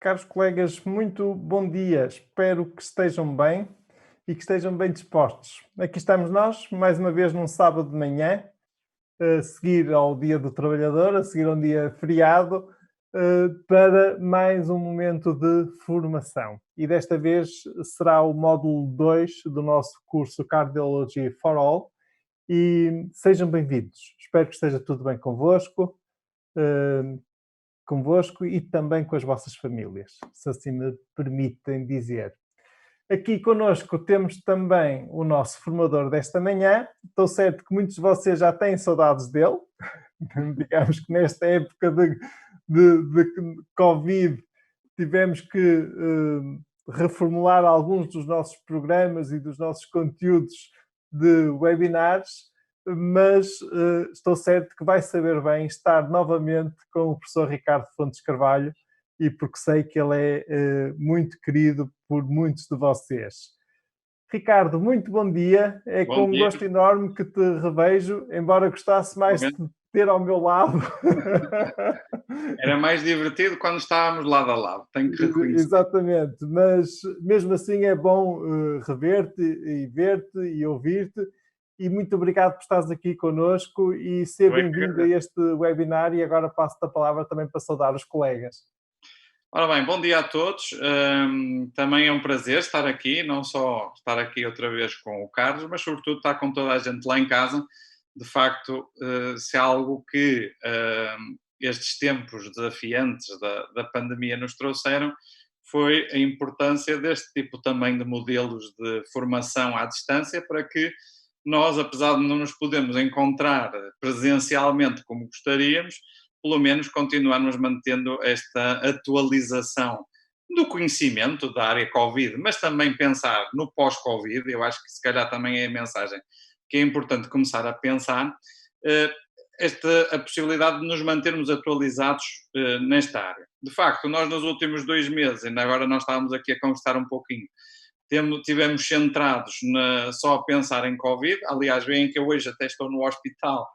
Caros colegas, muito bom dia. Espero que estejam bem e que estejam bem dispostos. Aqui estamos nós, mais uma vez num sábado de manhã, a seguir ao Dia do Trabalhador, a seguir a um dia feriado, para mais um momento de formação. E desta vez será o módulo 2 do nosso curso Cardiology for All. E sejam bem-vindos. Espero que esteja tudo bem eh, convosco e também com as vossas famílias, se assim me permitem dizer. Aqui connosco temos também o nosso formador desta manhã. Estou certo que muitos de vocês já têm saudades dele. Digamos que nesta época de Covid tivemos que reformular alguns dos nossos programas e dos nossos conteúdos de webinars, mas estou certo que vai saber bem estar novamente com o professor Ricardo Fontes Carvalho, e porque sei que ele é muito querido por muitos de vocês. Ricardo, muito bom dia. É Bom com um dia, gosto enorme que te revejo, embora gostasse mais de igualmente. te ter ao meu lado. Era mais divertido quando estávamos lado a lado, tenho que reconhecer. Exatamente, mas mesmo assim é bom rever-te e ver-te e ouvir-te, e muito obrigado por estares aqui connosco e ser Eu é que bem-vindo a agradeço. este webinar. E agora passo-te a palavra também para saudar os colegas. Ora bem, bom dia a todos. Também é um prazer estar aqui, não só estar aqui outra vez com o Carlos, mas sobretudo estar com toda a gente lá em casa. De facto, se há algo que estes tempos desafiantes da pandemia nos trouxeram, foi a importância deste tipo também de modelos de formação à distância para que nós, apesar de não nos podermos encontrar presencialmente como gostaríamos, pelo menos continuarmos mantendo esta atualização do conhecimento da área Covid, mas também pensar no pós-Covid. Eu acho que se calhar também é a mensagem que é importante começar a pensar, eh, a possibilidade de nos mantermos atualizados nesta área. De facto, nós nos últimos 2 meses, ainda agora nós estávamos aqui a conversar um pouquinho, tivemos centrados só a pensar em Covid. Aliás, veem que eu hoje até estou no hospital,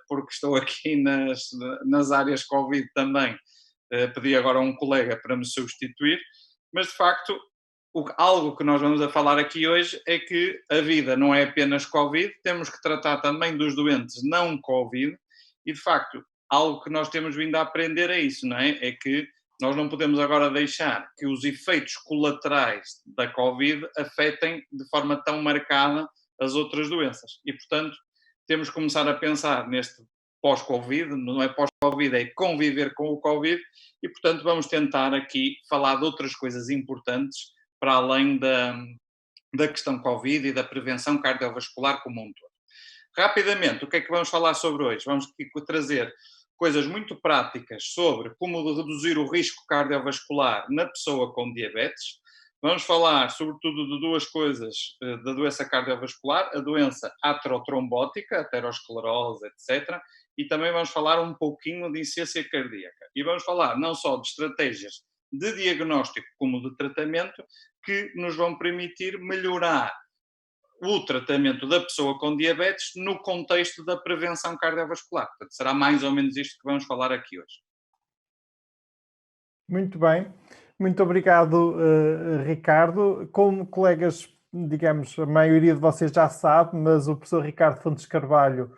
porque estou aqui nas áreas Covid também. Pedi agora a um colega para me substituir, mas de facto, algo que nós vamos a falar aqui hoje é que a vida não é apenas Covid, temos que tratar também dos doentes não Covid, e de facto, algo que nós temos vindo a aprender é isso, não é? É que nós não podemos agora deixar que os efeitos colaterais da Covid afetem de forma tão marcada as outras doenças. E, portanto, temos que começar a pensar neste pós-Covid, não é pós-Covid, é conviver com o Covid, e, portanto, vamos tentar aqui falar de outras coisas importantes para além da questão Covid e da prevenção cardiovascular como um todo. Rapidamente, o que é que vamos falar sobre hoje? Vamos trazer coisas muito práticas sobre como reduzir o risco cardiovascular na pessoa com diabetes. Vamos falar, sobretudo, de duas coisas da doença cardiovascular: a doença aterotrombótica, aterosclerose, etc. E também vamos falar um pouquinho de insuficiência cardíaca. E vamos falar não só de estratégias de diagnóstico como de tratamento que nos vão permitir melhorar o tratamento da pessoa com diabetes no contexto da prevenção cardiovascular. Portanto, será mais ou menos isto que vamos falar aqui hoje. Muito bem, muito obrigado, Ricardo. Como colegas, digamos, a maioria de vocês já sabe, mas o professor Ricardo Fontes Carvalho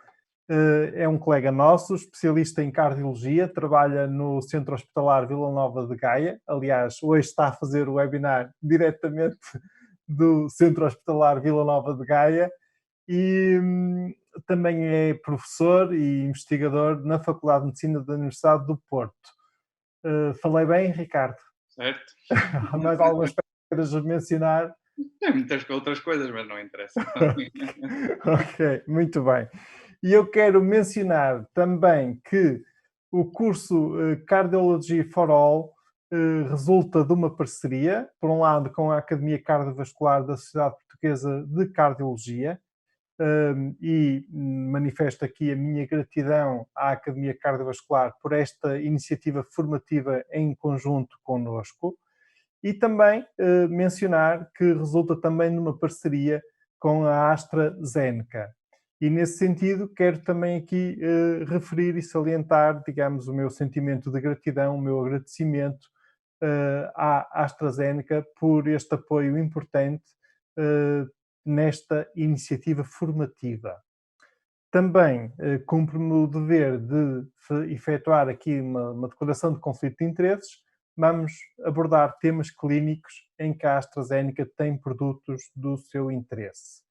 é um colega nosso, especialista em cardiologia, trabalha no Centro Hospitalar Vila Nova de Gaia. Aliás, hoje está a fazer o webinar diretamente do Centro Hospitalar Vila Nova de Gaia, e também é professor e investigador na Faculdade de Medicina da Universidade do Porto. Falei bem, Ricardo? Certo? Há mais algumas coisas que queiras mencionar? Tem muitas outras coisas, mas não interessa. Ok, muito bem. E eu quero mencionar também que o curso Cardiology for All resulta de uma parceria, por um lado, com a Academia Cardiovascular da Sociedade Portuguesa de Cardiologia, e manifesto aqui a minha gratidão à Academia Cardiovascular por esta iniciativa formativa em conjunto connosco. E também mencionar que resulta também numa parceria com a AstraZeneca. E nesse sentido quero também aqui referir e salientar, digamos, o meu sentimento de gratidão, o meu agradecimento à AstraZeneca por este apoio importante nesta iniciativa formativa. Também cumpre-me o dever de efetuar aqui uma declaração de conflito de interesses. Vamos abordar temas clínicos em que a AstraZeneca tem produtos do seu interesse.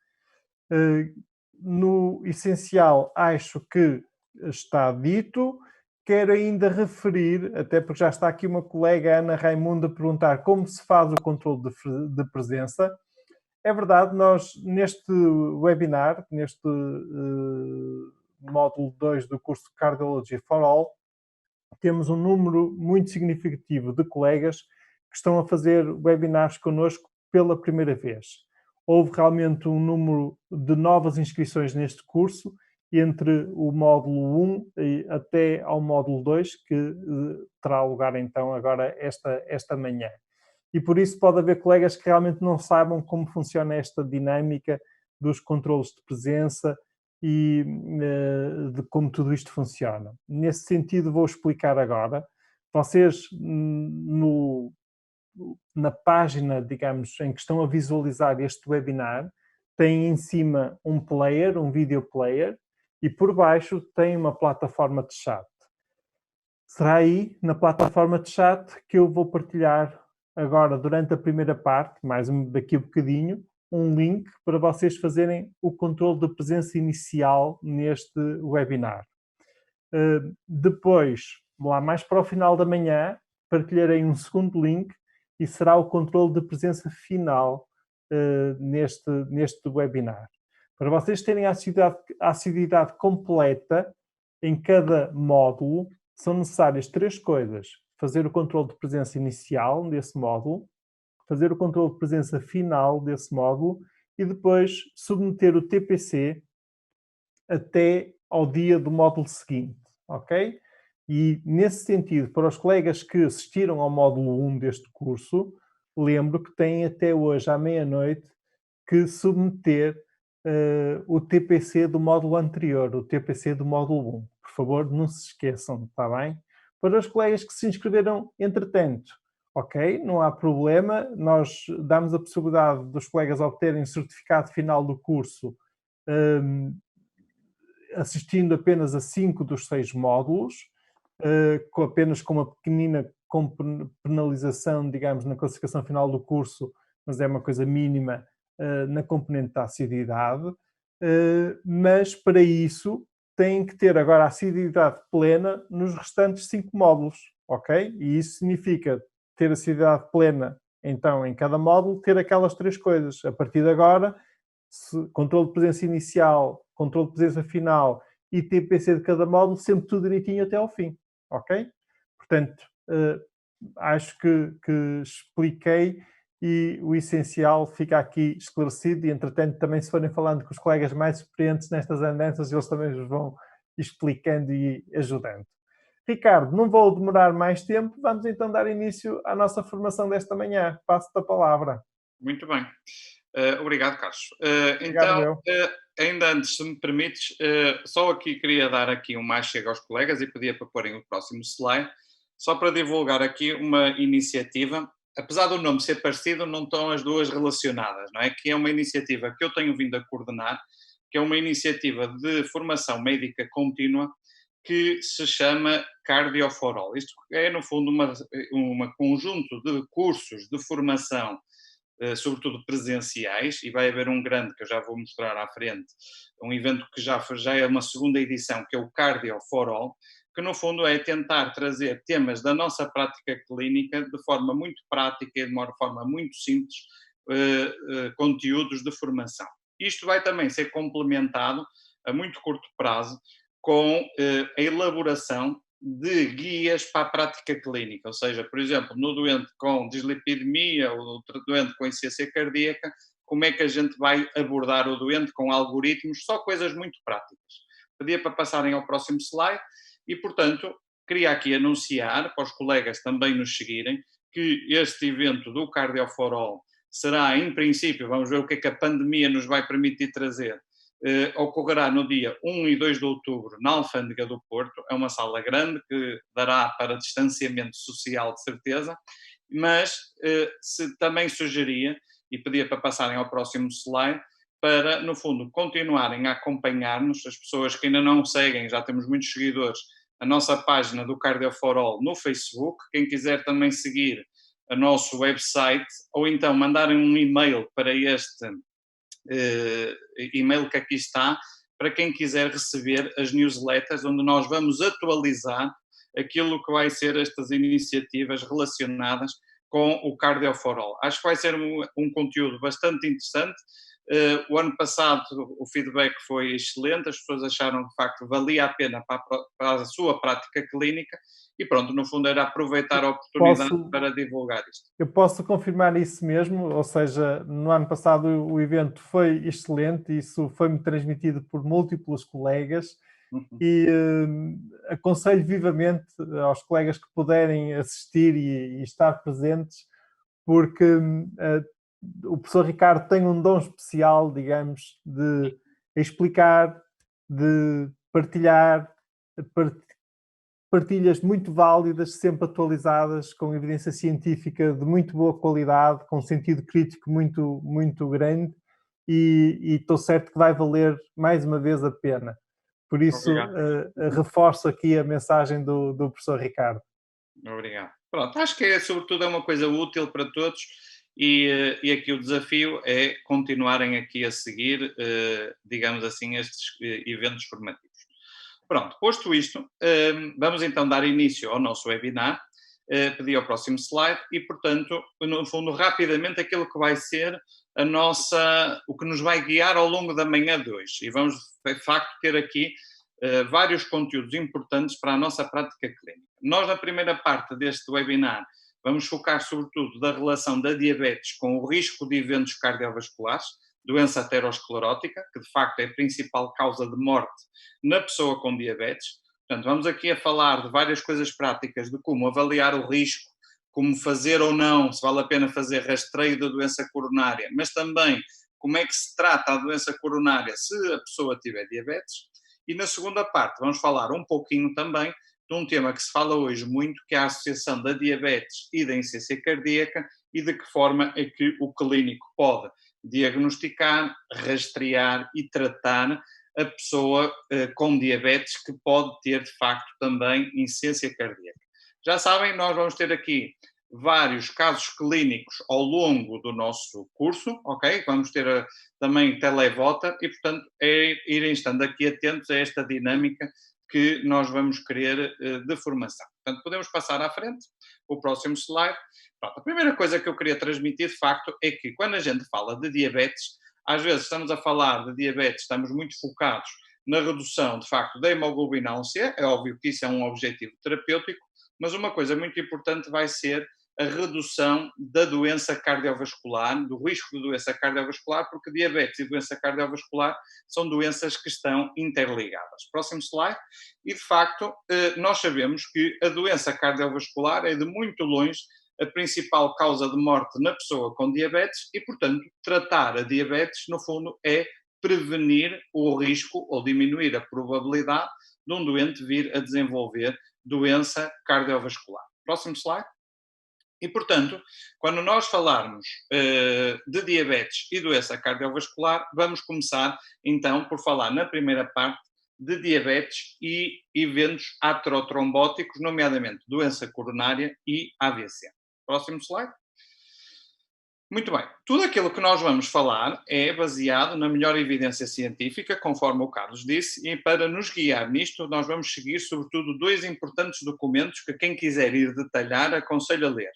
No essencial, acho que está dito. Quero ainda referir, até porque já está aqui uma colega, Ana Raimundo, a perguntar como se faz o controle de presença. É verdade, nós neste webinar, neste módulo 2 do curso Cardiology for All, temos um número muito significativo de colegas que estão a fazer webinars connosco pela primeira vez. Houve realmente um número de novas inscrições neste curso, entre o módulo 1 até ao módulo 2, que terá lugar então agora esta manhã. E por isso pode haver colegas que realmente não saibam como funciona esta dinâmica dos controles de presença e de como tudo isto funciona. Nesse sentido, vou explicar agora. Vocês, na página, digamos, em que estão a visualizar este webinar, têm em cima um player, um video player, e por baixo tem uma plataforma de chat. Será aí, na plataforma de chat, que eu vou partilhar agora, durante a primeira parte, mais daqui a bocadinho, um link para vocês fazerem o controle de presença inicial neste webinar. Depois, lá mais para o final da manhã, partilharei um segundo link e será o controle de presença final neste webinar. Para vocês terem a assiduidade completa em cada módulo, são necessárias 3 coisas. Fazer o controle de presença inicial desse módulo, fazer o controle de presença final desse módulo e depois submeter o TPC até ao dia do módulo seguinte, ok? E nesse sentido, para os colegas que assistiram ao módulo 1 deste curso, lembro que têm até hoje, à meia-noite, que submeter o TPC do módulo anterior, o TPC do módulo 1. Por favor, não se esqueçam, está bem? Para os colegas que se inscreveram entretanto, ok, não há problema, nós damos a possibilidade dos colegas obterem o certificado final do curso assistindo apenas a 5 dos 6 módulos, apenas com uma pequenina penalização, digamos, na classificação final do curso, mas é uma coisa mínima na componente da assiduidade, mas para isso têm que ter agora a assiduidade plena nos restantes 5 módulos, ok? E isso significa ter a assiduidade plena, então, em cada módulo, ter aquelas 3 coisas. A partir de agora, controle de presença inicial, controle de presença final e TPC de cada módulo, sempre tudo direitinho até ao fim, ok? Portanto, acho que expliquei e o essencial fica aqui esclarecido e, entretanto, também se forem falando com os colegas mais experientes nestas andanças, eles também vos vão explicando e ajudando. Ricardo, não vou demorar mais tempo, vamos então dar início à nossa formação desta manhã. Passo-te a palavra. Muito bem. Obrigado, Carlos. Obrigado, eu. Ainda antes, se me permites, só aqui queria dar aqui um mais chega aos colegas e pedia para porem o próximo slide, só para divulgar aqui uma iniciativa. Apesar do nome ser parecido, não estão as duas relacionadas, não é? Que é uma iniciativa que eu tenho vindo a coordenar, que é uma iniciativa de formação médica contínua que se chama Cardio for All. Isto é, no fundo, uma conjunto de cursos de formação, sobretudo presenciais, e vai haver um grande que eu já vou mostrar à frente, um evento que já é uma segunda edição, que é o Cardio for All, que no fundo é tentar trazer temas da nossa prática clínica de forma muito prática e de uma forma muito simples, conteúdos de formação. Isto vai também ser complementado a muito curto prazo com a elaboração de guias para a prática clínica, ou seja, por exemplo, no doente com dislipidemia ou no doente com insuficiência cardíaca, como é que a gente vai abordar o doente com algoritmos, só coisas muito práticas. Pedia para passarem ao próximo slide e, portanto, queria aqui anunciar, para os colegas também nos seguirem, que este evento do Cardio for All será, em princípio, vamos ver o que é que a pandemia nos vai permitir trazer, ocorrerá no dia 1 e 2 de outubro na Alfândega do Porto. É uma sala grande que dará para distanciamento social, de certeza, mas se também sugeria, e pedia para passarem ao próximo slide, para, no fundo, continuarem a acompanhar-nos, as pessoas que ainda não seguem, já temos muitos seguidores, a nossa página do Cardio for All no Facebook, quem quiser também seguir o nosso website, ou então mandarem um e-mail para este e-mail que aqui está, para quem quiser receber as newsletters, onde nós vamos atualizar aquilo que vai ser estas iniciativas relacionadas com o Cardio for All. Acho que vai ser um conteúdo bastante interessante. O ano passado o feedback foi excelente, as pessoas acharam que de facto valia a pena para a sua prática clínica e pronto, no fundo era aproveitar a oportunidade para divulgar isto. Eu posso confirmar isso mesmo, ou seja, no ano passado o evento foi excelente, isso foi-me transmitido por múltiplos colegas e aconselho vivamente aos colegas que puderem assistir e estar presentes, porque o professor Ricardo tem um dom especial, digamos, de explicar, de partilhar, partilhas muito válidas, sempre atualizadas, com evidência científica de muito boa qualidade, com sentido crítico muito, muito grande, e estou certo que vai valer mais uma vez a pena. Por isso, reforço aqui a mensagem do professor Ricardo. Obrigado. Pronto, acho que sobretudo é uma coisa útil para todos e aqui o desafio é continuarem aqui a seguir, digamos assim, estes eventos formativos. Pronto, posto isto, vamos então dar início ao nosso webinar, pedir ao próximo slide e, portanto, no fundo, rapidamente aquilo que vai ser o que nos vai guiar ao longo da manhã de hoje. E vamos, de facto, ter aqui vários conteúdos importantes para a nossa prática clínica. Nós, na primeira parte deste webinar, vamos focar sobretudo da relação da diabetes com o risco de eventos cardiovasculares, doença aterosclerótica, que de facto é a principal causa de morte na pessoa com diabetes. Portanto, vamos aqui a falar de várias coisas práticas, de como avaliar o risco, como fazer ou não, se vale a pena fazer rastreio da doença coronária, mas também como é que se trata a doença coronária se a pessoa tiver diabetes. E na segunda parte vamos falar um pouquinho também de um tema que se fala hoje muito, que é a associação da diabetes e da insuficiência cardíaca e de que forma é que o clínico pode diagnosticar, rastrear e tratar a pessoa com diabetes que pode ter, de facto, também insuficiência cardíaca. Já sabem, nós vamos ter aqui vários casos clínicos ao longo do nosso curso, ok? Vamos ter também televota e, portanto, é irem estando aqui atentos a esta dinâmica que nós vamos querer de formação. Portanto, podemos passar à frente, o próximo slide. Pronto, a primeira coisa que eu queria transmitir, de facto, é que quando a gente fala de diabetes, às vezes estamos a falar de diabetes, estamos muito focados na redução, de facto, da hemoglobina A1C, é óbvio que isso é um objetivo terapêutico, mas uma coisa muito importante vai ser a redução da doença cardiovascular, do risco de doença cardiovascular, porque diabetes e doença cardiovascular são doenças que estão interligadas. Próximo slide. E, de facto, nós sabemos que a doença cardiovascular é de muito longe a principal causa de morte na pessoa com diabetes e, portanto, tratar a diabetes, no fundo, é prevenir o risco ou diminuir a probabilidade de um doente vir a desenvolver doença cardiovascular. Próximo slide. E, portanto, quando nós falarmos de diabetes e doença cardiovascular, vamos começar, então, por falar na primeira parte de diabetes e eventos aterotrombóticos, nomeadamente doença coronária e AVC. Próximo slide. Muito bem. Tudo aquilo que nós vamos falar é baseado na melhor evidência científica, conforme o Carlos disse, e para nos guiar nisto, nós vamos seguir, sobretudo, dois importantes documentos que quem quiser ir detalhar, aconselho a ler.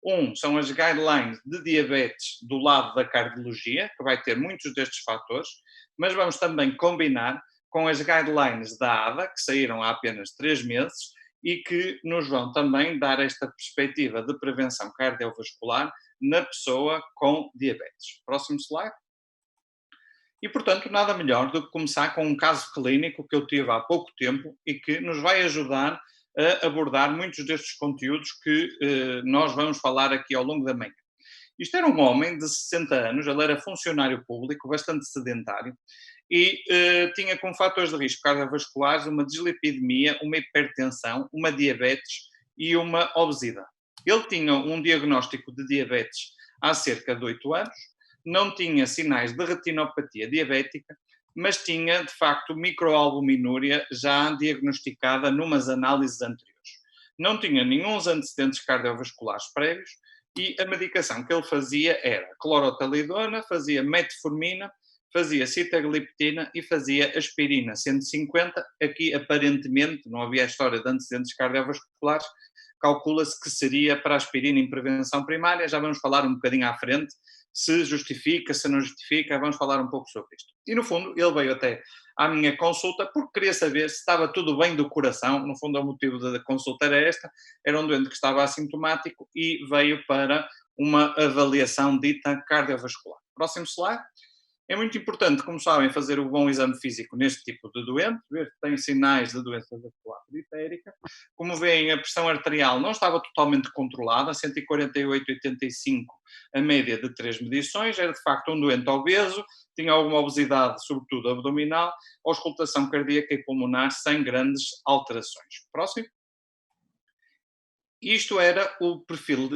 Um são as guidelines de diabetes do lado da cardiologia, que vai ter muitos destes fatores, mas vamos também combinar com as guidelines da ADA, que saíram há apenas 3 meses, e que nos vão também dar esta perspectiva de prevenção cardiovascular na pessoa com diabetes. Próximo slide. E, portanto, nada melhor do que começar com um caso clínico que eu tive há pouco tempo e que nos vai ajudar a abordar muitos destes conteúdos que nós vamos falar aqui ao longo da manhã. Isto era um homem de 60 anos, ele era funcionário público, bastante sedentário, e tinha como fatores de risco cardiovasculares uma dislipidemia, uma hipertensão, uma diabetes e uma obesidade. Ele tinha um diagnóstico de diabetes há cerca de 8 anos, não tinha sinais de retinopatia diabética, mas tinha, de facto, microalbuminúria já diagnosticada numas análises anteriores. Não tinha nenhum antecedentes cardiovasculares prévios e a medicação que ele fazia era clorotalidona, fazia metformina, fazia sitagliptina e fazia aspirina 150. Aqui, aparentemente, não havia a história de antecedentes cardiovasculares, calcula-se que seria para a aspirina em prevenção primária. Já vamos falar um bocadinho à frente se justifica, se não justifica, vamos falar um pouco sobre isto. E, no fundo, ele veio até à minha consulta porque queria saber se estava tudo bem do coração. No fundo, o motivo da consulta era esta. Era um doente que estava assintomático e veio para uma avaliação dita cardiovascular. Próximo slide. É muito importante, como sabem, fazer o bom exame físico neste tipo de doente, ver se tem sinais de doença vascular periférica. Como veem, a pressão arterial não estava totalmente controlada, 148/85 a média de 3 medições, era de facto um doente obeso, tinha alguma obesidade, sobretudo abdominal, auscultação cardíaca e pulmonar sem grandes alterações. Próximo. Isto era o perfil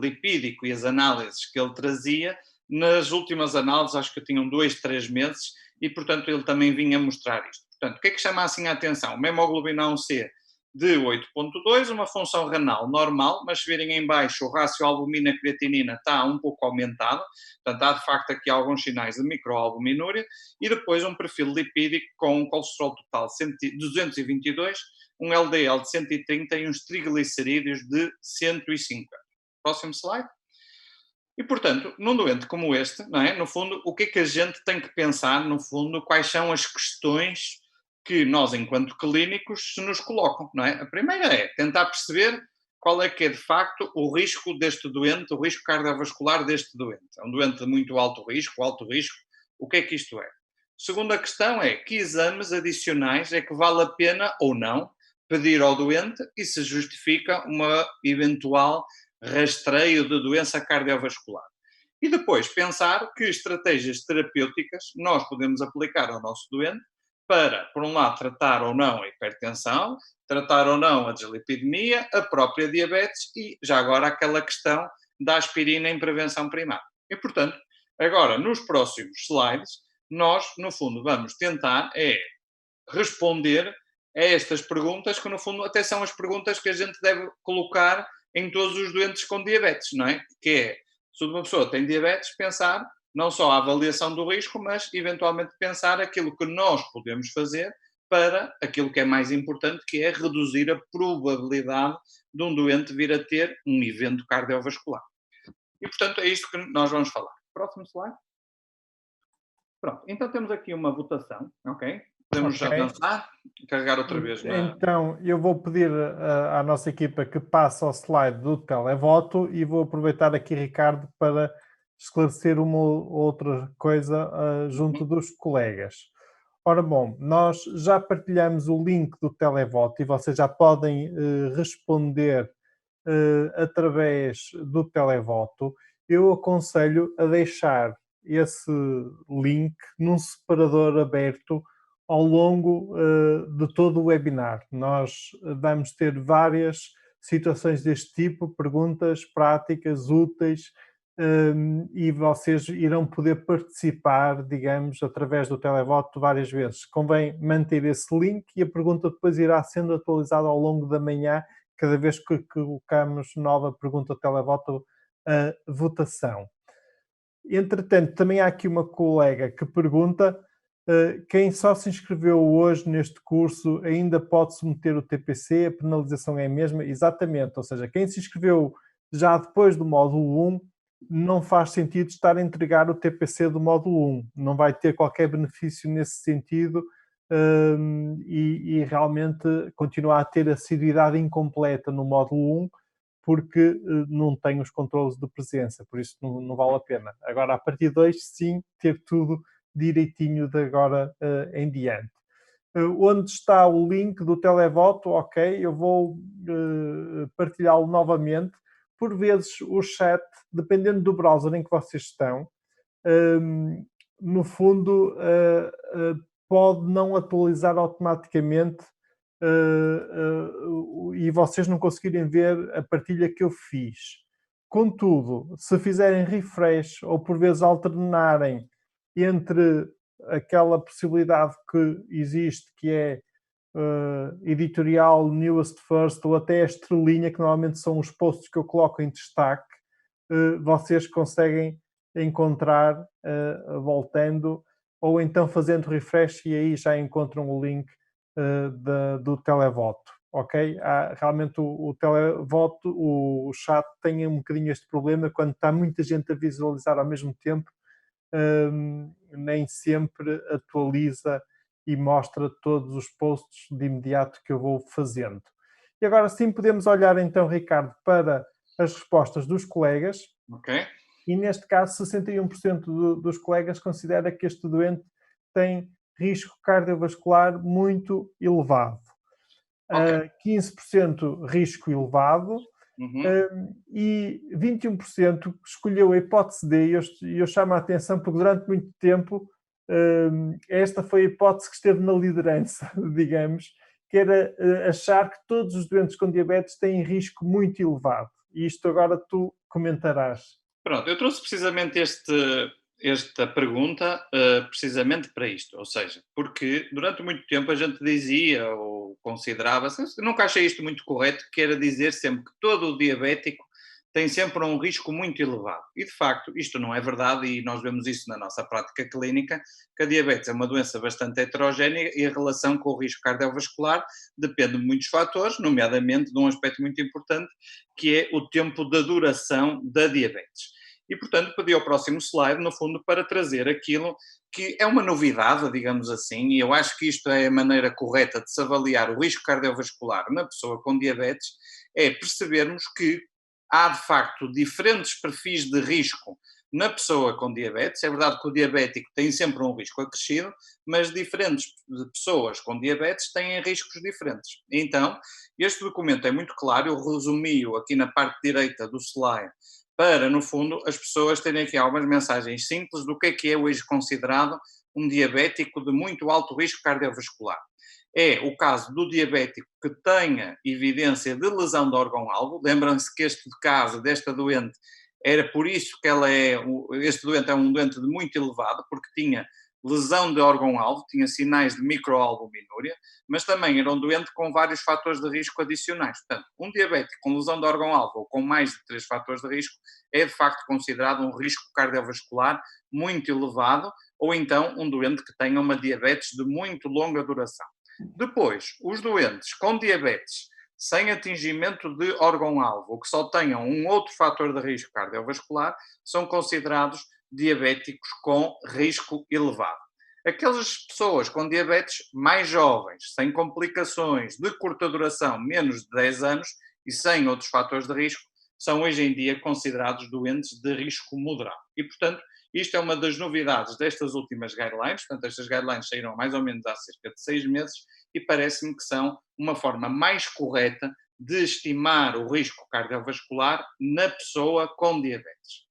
lipídico e as análises que ele trazia. Nas últimas análises, acho que tinham 2, 3 meses, e, portanto, ele também vinha mostrar isto. Portanto, o que é que chama assim a atenção? Uma hemoglobina A1C de 8,2, uma função renal normal, mas se virem em baixo, o rácio albumina-creatinina está um pouco aumentado, portanto, há de facto aqui alguns sinais de microalbuminúria, e depois um perfil lipídico com um colesterol total de 222, um LDL de 130 e uns triglicerídeos de 150. Próximo slide. E, portanto, num doente como este, não é? No fundo, o que é que a gente tem que pensar, no fundo, quais são as questões que nós, enquanto clínicos, se nos colocam, não é? A primeira é tentar perceber qual é que é, de facto, o risco deste doente, o risco cardiovascular deste doente. É um doente de muito alto risco, o que é que isto é? Segunda questão é que exames adicionais é que vale a pena ou não pedir ao doente e se justifica uma eventual rastreio de doença cardiovascular. E depois pensar que estratégias terapêuticas nós podemos aplicar ao nosso doente para, por um lado, tratar ou não a hipertensão, tratar ou não a dislipidemia, a própria diabetes e, já agora, aquela questão da aspirina em prevenção primária. E, portanto, agora, nos próximos slides, nós, no fundo, vamos tentar responder a estas perguntas, que, no fundo, até são as perguntas que a gente deve colocar em todos os doentes com diabetes, não é? Que é, se uma pessoa tem diabetes, pensar não só a avaliação do risco, mas eventualmente pensar aquilo que nós podemos fazer para aquilo que é mais importante, que é reduzir a probabilidade de um doente vir a ter um evento cardiovascular. E, portanto, é isto que nós vamos falar. Próximo slide. Pronto, então temos aqui uma votação, ok? Podemos avançar e carregar outra vez Então, eu vou pedir à nossa equipa que passe ao slide do televoto e vou aproveitar aqui, Ricardo, para esclarecer uma outra coisa junto dos colegas. Ora bom, nós já partilhamos o link do televoto e vocês já podem responder através do televoto. Eu aconselho a deixar esse link num separador aberto ao longo de todo o webinar. Nós vamos ter várias situações deste tipo, perguntas práticas, úteis, e vocês irão poder participar, digamos, através do televoto várias vezes. Convém manter esse link e a pergunta depois irá sendo atualizada ao longo da manhã, cada vez que colocamos nova pergunta ao televoto a votação. Entretanto, também há aqui uma colega que pergunta: quem só se inscreveu hoje neste curso ainda pode submeter o TPC? A penalização é a mesma? Exatamente, ou seja, quem se inscreveu já depois do módulo 1 não faz sentido estar a entregar o TPC do módulo 1, não vai ter qualquer benefício nesse sentido, e realmente continua a ter assiduidade incompleta no módulo 1, porque não tem os controles de presença, por isso não vale a pena. Agora, a partir de 2, sim, ter tudo direitinho de agora em diante. Onde está o link do televoto? Ok, eu vou partilhá-lo novamente. Por vezes o chat, dependendo do browser em que vocês estão, no fundo pode não atualizar automaticamente e vocês não conseguirem ver a partilha que eu fiz. Contudo, se fizerem refresh ou por vezes alternarem entre aquela possibilidade que existe, que é editorial, newest first, ou até a estrelinha, que normalmente são os posts que eu coloco em destaque, vocês conseguem encontrar voltando, ou então fazendo refresh e aí já encontram o link do televoto, ok? Realmente o televoto, o chat tem um bocadinho este problema, quando está muita gente a visualizar ao mesmo tempo, nem sempre atualiza e mostra todos os posts de imediato que eu vou fazendo. E agora sim podemos olhar então, Ricardo, para as respostas dos colegas. Ok. E neste caso 61% dos colegas considera que este doente tem risco cardiovascular muito elevado. Ok. 15% risco elevado, Uhum. e 21% escolheu a hipótese D, e eu chamo a atenção porque durante muito tempo esta foi a hipótese que esteve na liderança, digamos, que era achar que todos os doentes com diabetes têm risco muito elevado. E isto agora tu comentarás. Pronto, eu trouxe precisamente esta pergunta precisamente para isto, ou seja, porque durante muito tempo a gente dizia ou considerava-se, nunca achei isto muito correto, que era dizer sempre que todo o diabético tem sempre um risco muito elevado. E de facto, isto não é verdade e nós vemos isso na nossa prática clínica, que a diabetes é uma doença bastante heterogénea e a relação com o risco cardiovascular depende de muitos fatores, nomeadamente de um aspecto muito importante, que é o tempo da duração da diabetes. E, portanto, pedi ao próximo slide, no fundo, para trazer aquilo que é uma novidade, digamos assim, e eu acho que isto é a maneira correta de se avaliar o risco cardiovascular na pessoa com diabetes, é percebermos que há, de facto, diferentes perfis de risco na pessoa com diabetes. É verdade que o diabético tem sempre um risco acrescido, mas diferentes pessoas com diabetes têm riscos diferentes. Então, este documento é muito claro, eu resumi-o aqui na parte direita do slide, para, no fundo, as pessoas terem aqui algumas mensagens simples do que é hoje considerado um diabético de muito alto risco cardiovascular. É o caso do diabético que tenha evidência de lesão de órgão-alvo. Lembram-se que este caso desta doente era por isso que este doente é um doente de muito elevado, porque tinha lesão de órgão-alvo, tinha sinais de microalbuminúria, mas também era um doente com vários fatores de risco adicionais. Portanto, um diabético com lesão de órgão-alvo ou com mais de 3 fatores de risco é de facto considerado um risco cardiovascular muito elevado, ou então um doente que tenha uma diabetes de muito longa duração. Depois, os doentes com diabetes sem atingimento de órgão-alvo ou que só tenham um outro fator de risco cardiovascular são considerados diabéticos com risco elevado. Aquelas pessoas com diabetes mais jovens, sem complicações, de curta duração, menos de 10 anos e sem outros fatores de risco, são hoje em dia considerados doentes de risco moderado. E, portanto, isto é uma das novidades destas últimas guidelines. Portanto, estas guidelines saíram mais ou menos há cerca de 6 meses e parece-me que são uma forma mais correta de estimar o risco cardiovascular na pessoa com diabetes.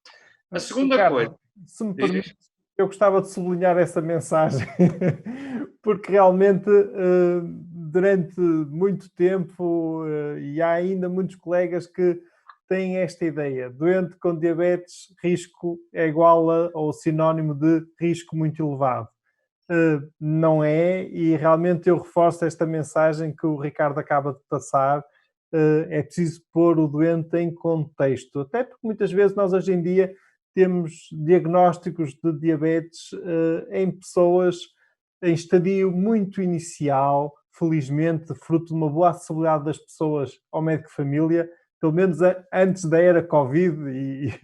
A segunda coisa, Ricardo, se me diz, permite, eu gostava de sublinhar essa mensagem, porque realmente durante muito tempo e há ainda muitos colegas que têm esta ideia: doente com diabetes, risco é igual a ou sinónimo de risco muito elevado. Não é, e realmente eu reforço esta mensagem que o Ricardo acaba de passar. É preciso pôr o doente em contexto, até porque muitas vezes nós hoje em dia temos diagnósticos de diabetes em pessoas em estadio muito inicial, felizmente, fruto de uma boa acessibilidade das pessoas ao médico de família, pelo menos antes da era Covid,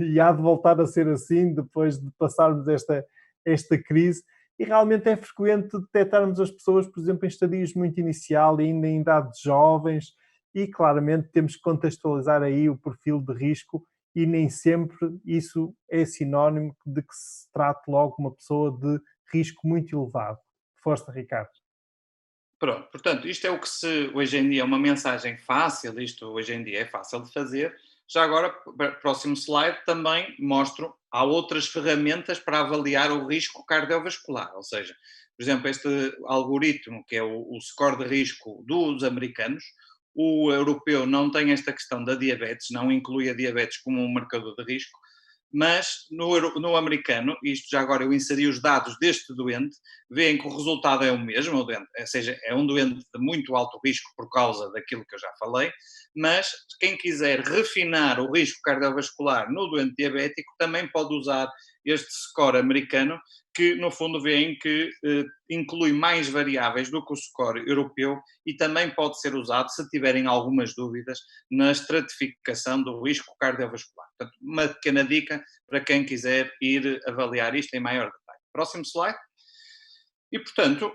e há de voltar a ser assim depois de passarmos esta crise. E realmente é frequente detectarmos as pessoas, por exemplo, em estadios muito inicial, ainda em idades jovens, e claramente temos que contextualizar aí o perfil de risco, e nem sempre isso é sinónimo de que se trate logo uma pessoa de risco muito elevado. Força, Ricardo. pronto, portanto, isto é o que se hoje em dia é uma mensagem fácil, isto hoje em dia é fácil de fazer. Já agora, próximo slide, também mostro, há outras ferramentas para avaliar o risco cardiovascular, ou seja, por exemplo, este algoritmo, que é o score de risco dos americanos, o europeu não tem esta questão da diabetes, não inclui a diabetes como um marcador de risco, mas no americano, isto já agora eu inseri os dados deste doente, veem que o resultado é o mesmo, ou seja, é um doente de muito alto risco por causa daquilo que eu já falei, mas quem quiser refinar o risco cardiovascular no doente diabético também pode usar este score americano, que no fundo veem que inclui mais variáveis do que o score europeu e também pode ser usado se tiverem algumas dúvidas na estratificação do risco cardiovascular. Portanto, uma pequena dica para quem quiser ir avaliar isto em maior detalhe. Próximo slide. E, portanto,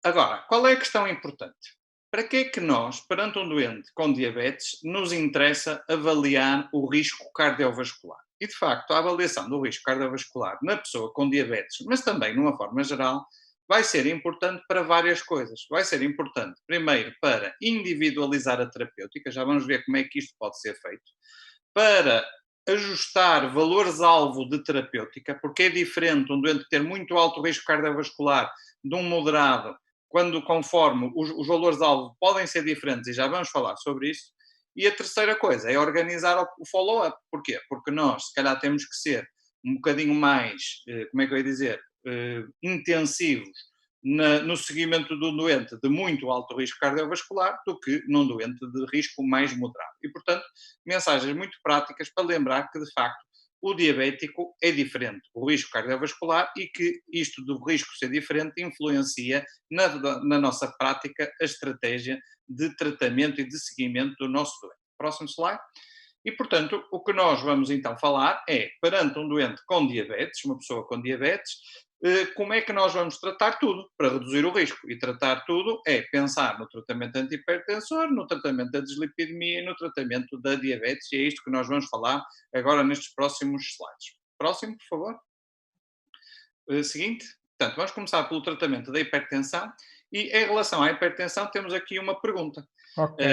agora, qual é a questão importante? Para que é que nós, perante um doente com diabetes, nos interessa avaliar o risco cardiovascular? E, de facto, a avaliação do risco cardiovascular na pessoa com diabetes, mas também de uma forma geral, vai ser importante para várias coisas. Vai ser importante, primeiro, para individualizar a terapêutica, já vamos ver como é que isto pode ser feito, para ajustar valores-alvo de terapêutica, porque é diferente um doente ter muito alto risco cardiovascular de um moderado, quando conforme os valores-alvo podem ser diferentes, e já vamos falar sobre isso. E a terceira coisa é organizar o follow-up. Porquê? Porque nós, se calhar, temos que ser um bocadinho mais, como é que eu ia dizer, intensivos no seguimento do doente de muito alto risco cardiovascular do que num doente de risco mais moderado. E, portanto, mensagens muito práticas para lembrar que, de facto, o diabético é diferente, o risco cardiovascular, e que isto do risco ser diferente influencia na nossa prática a estratégia de tratamento e de seguimento do nosso doente. Próximo slide. E, portanto, o que nós vamos então falar é, perante um doente com diabetes, uma pessoa com diabetes, como é que nós vamos tratar tudo para reduzir o risco. E tratar tudo é pensar no tratamento antihipertensor, no tratamento da dislipidemia e no tratamento da diabetes, e é isto que nós vamos falar agora nestes próximos slides. Próximo, por favor. Seguinte. Portanto, vamos começar pelo tratamento da hipertensão, e em relação à hipertensão temos aqui uma pergunta. Ok.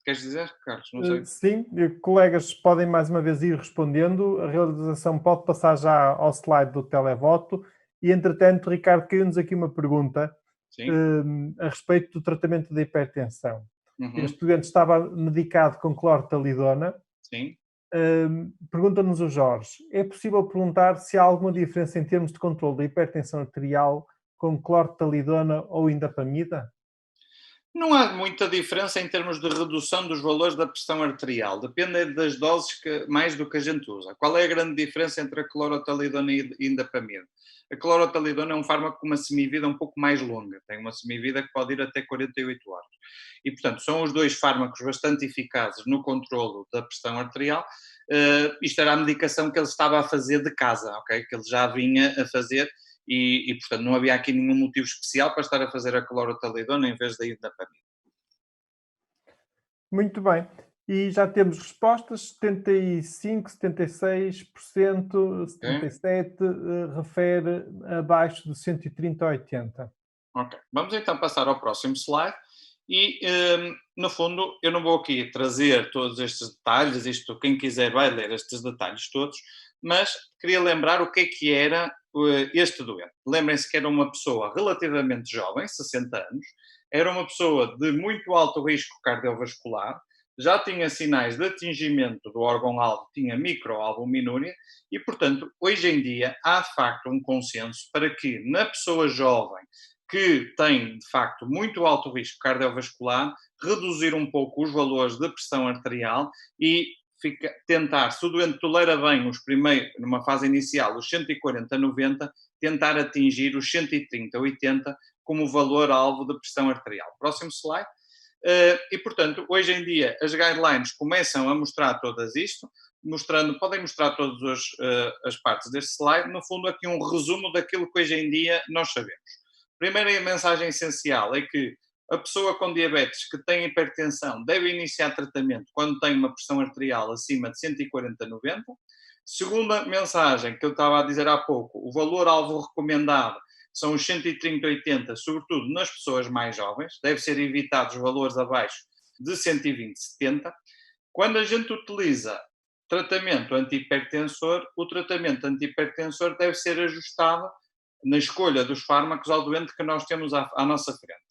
Queres dizer, Carlos? Não sei. Sim, colegas podem mais uma vez ir respondendo. A realização pode passar já ao slide do televoto. E, entretanto, Ricardo, caiu-nos aqui uma pergunta Sim. a respeito do tratamento da hipertensão. Uhum. Este doente estava medicado com clortalidona. Sim. Pergunta-nos o Jorge: é possível perguntar se há alguma diferença em termos de controle da hipertensão arterial com clortalidona ou indapamida? Não há muita diferença em termos de redução dos valores da pressão arterial. Depende das doses mais do que a gente usa. Qual é a grande diferença entre a clorotalidona e a indapamida? A clorotalidona é um fármaco com uma semivida um pouco mais longa. Tem uma semivida que pode ir até 48 horas. E, portanto, são os dois fármacos bastante eficazes no controlo da pressão arterial. Isto era a medicação que ele estava a fazer de casa, ok? Que ele já vinha a fazer. E, portanto, não havia aqui nenhum motivo especial para estar a fazer a clorotalidona em vez da indapamida. Muito bem. E já temos respostas: 75, 76%, Okay? 77% refere abaixo de 130 a 80. Ok. Vamos então passar ao próximo slide. E, no fundo, eu não vou aqui trazer todos estes detalhes, isto quem quiser vai ler estes detalhes todos, mas queria lembrar o que é que era este doente. Lembrem-se que era uma pessoa relativamente jovem, 60 anos, era uma pessoa de muito alto risco cardiovascular, já tinha sinais de atingimento do órgão-alvo, tinha microalbuminúria, e, portanto, hoje em dia há de facto um consenso para que na pessoa jovem que tem, de facto, muito alto risco cardiovascular, reduzir um pouco os valores de pressão arterial e tentar, se o doente tolera bem os primeiros, numa fase inicial, os 140-90, tentar atingir os 130-80 como valor-alvo de pressão arterial. Próximo slide. E, portanto, hoje em dia as guidelines começam a mostrar todas isto, podem mostrar todas as partes deste slide, no fundo aqui um resumo daquilo que hoje em dia nós sabemos. Primeira mensagem essencial é que a pessoa com diabetes que tem hipertensão deve iniciar tratamento quando tem uma pressão arterial acima de 140/90. Segunda mensagem que eu estava a dizer há pouco, o valor-alvo recomendado são os 130/80, sobretudo nas pessoas mais jovens, deve ser evitado os valores abaixo de 120/70. Quando a gente utiliza tratamento antihipertensor, o tratamento antihipertensor deve ser ajustado na escolha dos fármacos ao doente que nós temos à nossa frente.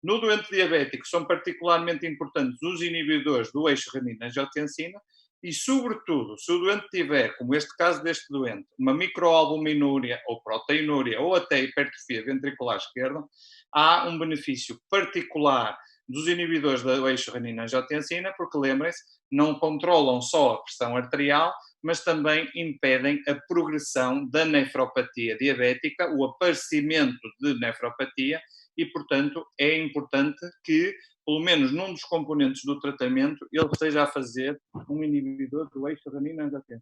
No doente diabético são particularmente importantes os inibidores do eixo renina-angiotensina e, sobretudo, se o doente tiver, como este caso deste doente, uma microalbuminúria ou proteinúria ou até hipertrofia ventricular esquerda, há um benefício particular dos inibidores do eixo renina-angiotensina, porque lembrem-se, não controlam só a pressão arterial, mas também impedem a progressão da nefropatia diabética, o aparecimento de nefropatia, e, portanto, é importante que, pelo menos num dos componentes do tratamento, ele esteja a fazer um inibidor do eixo renina-angiotensina.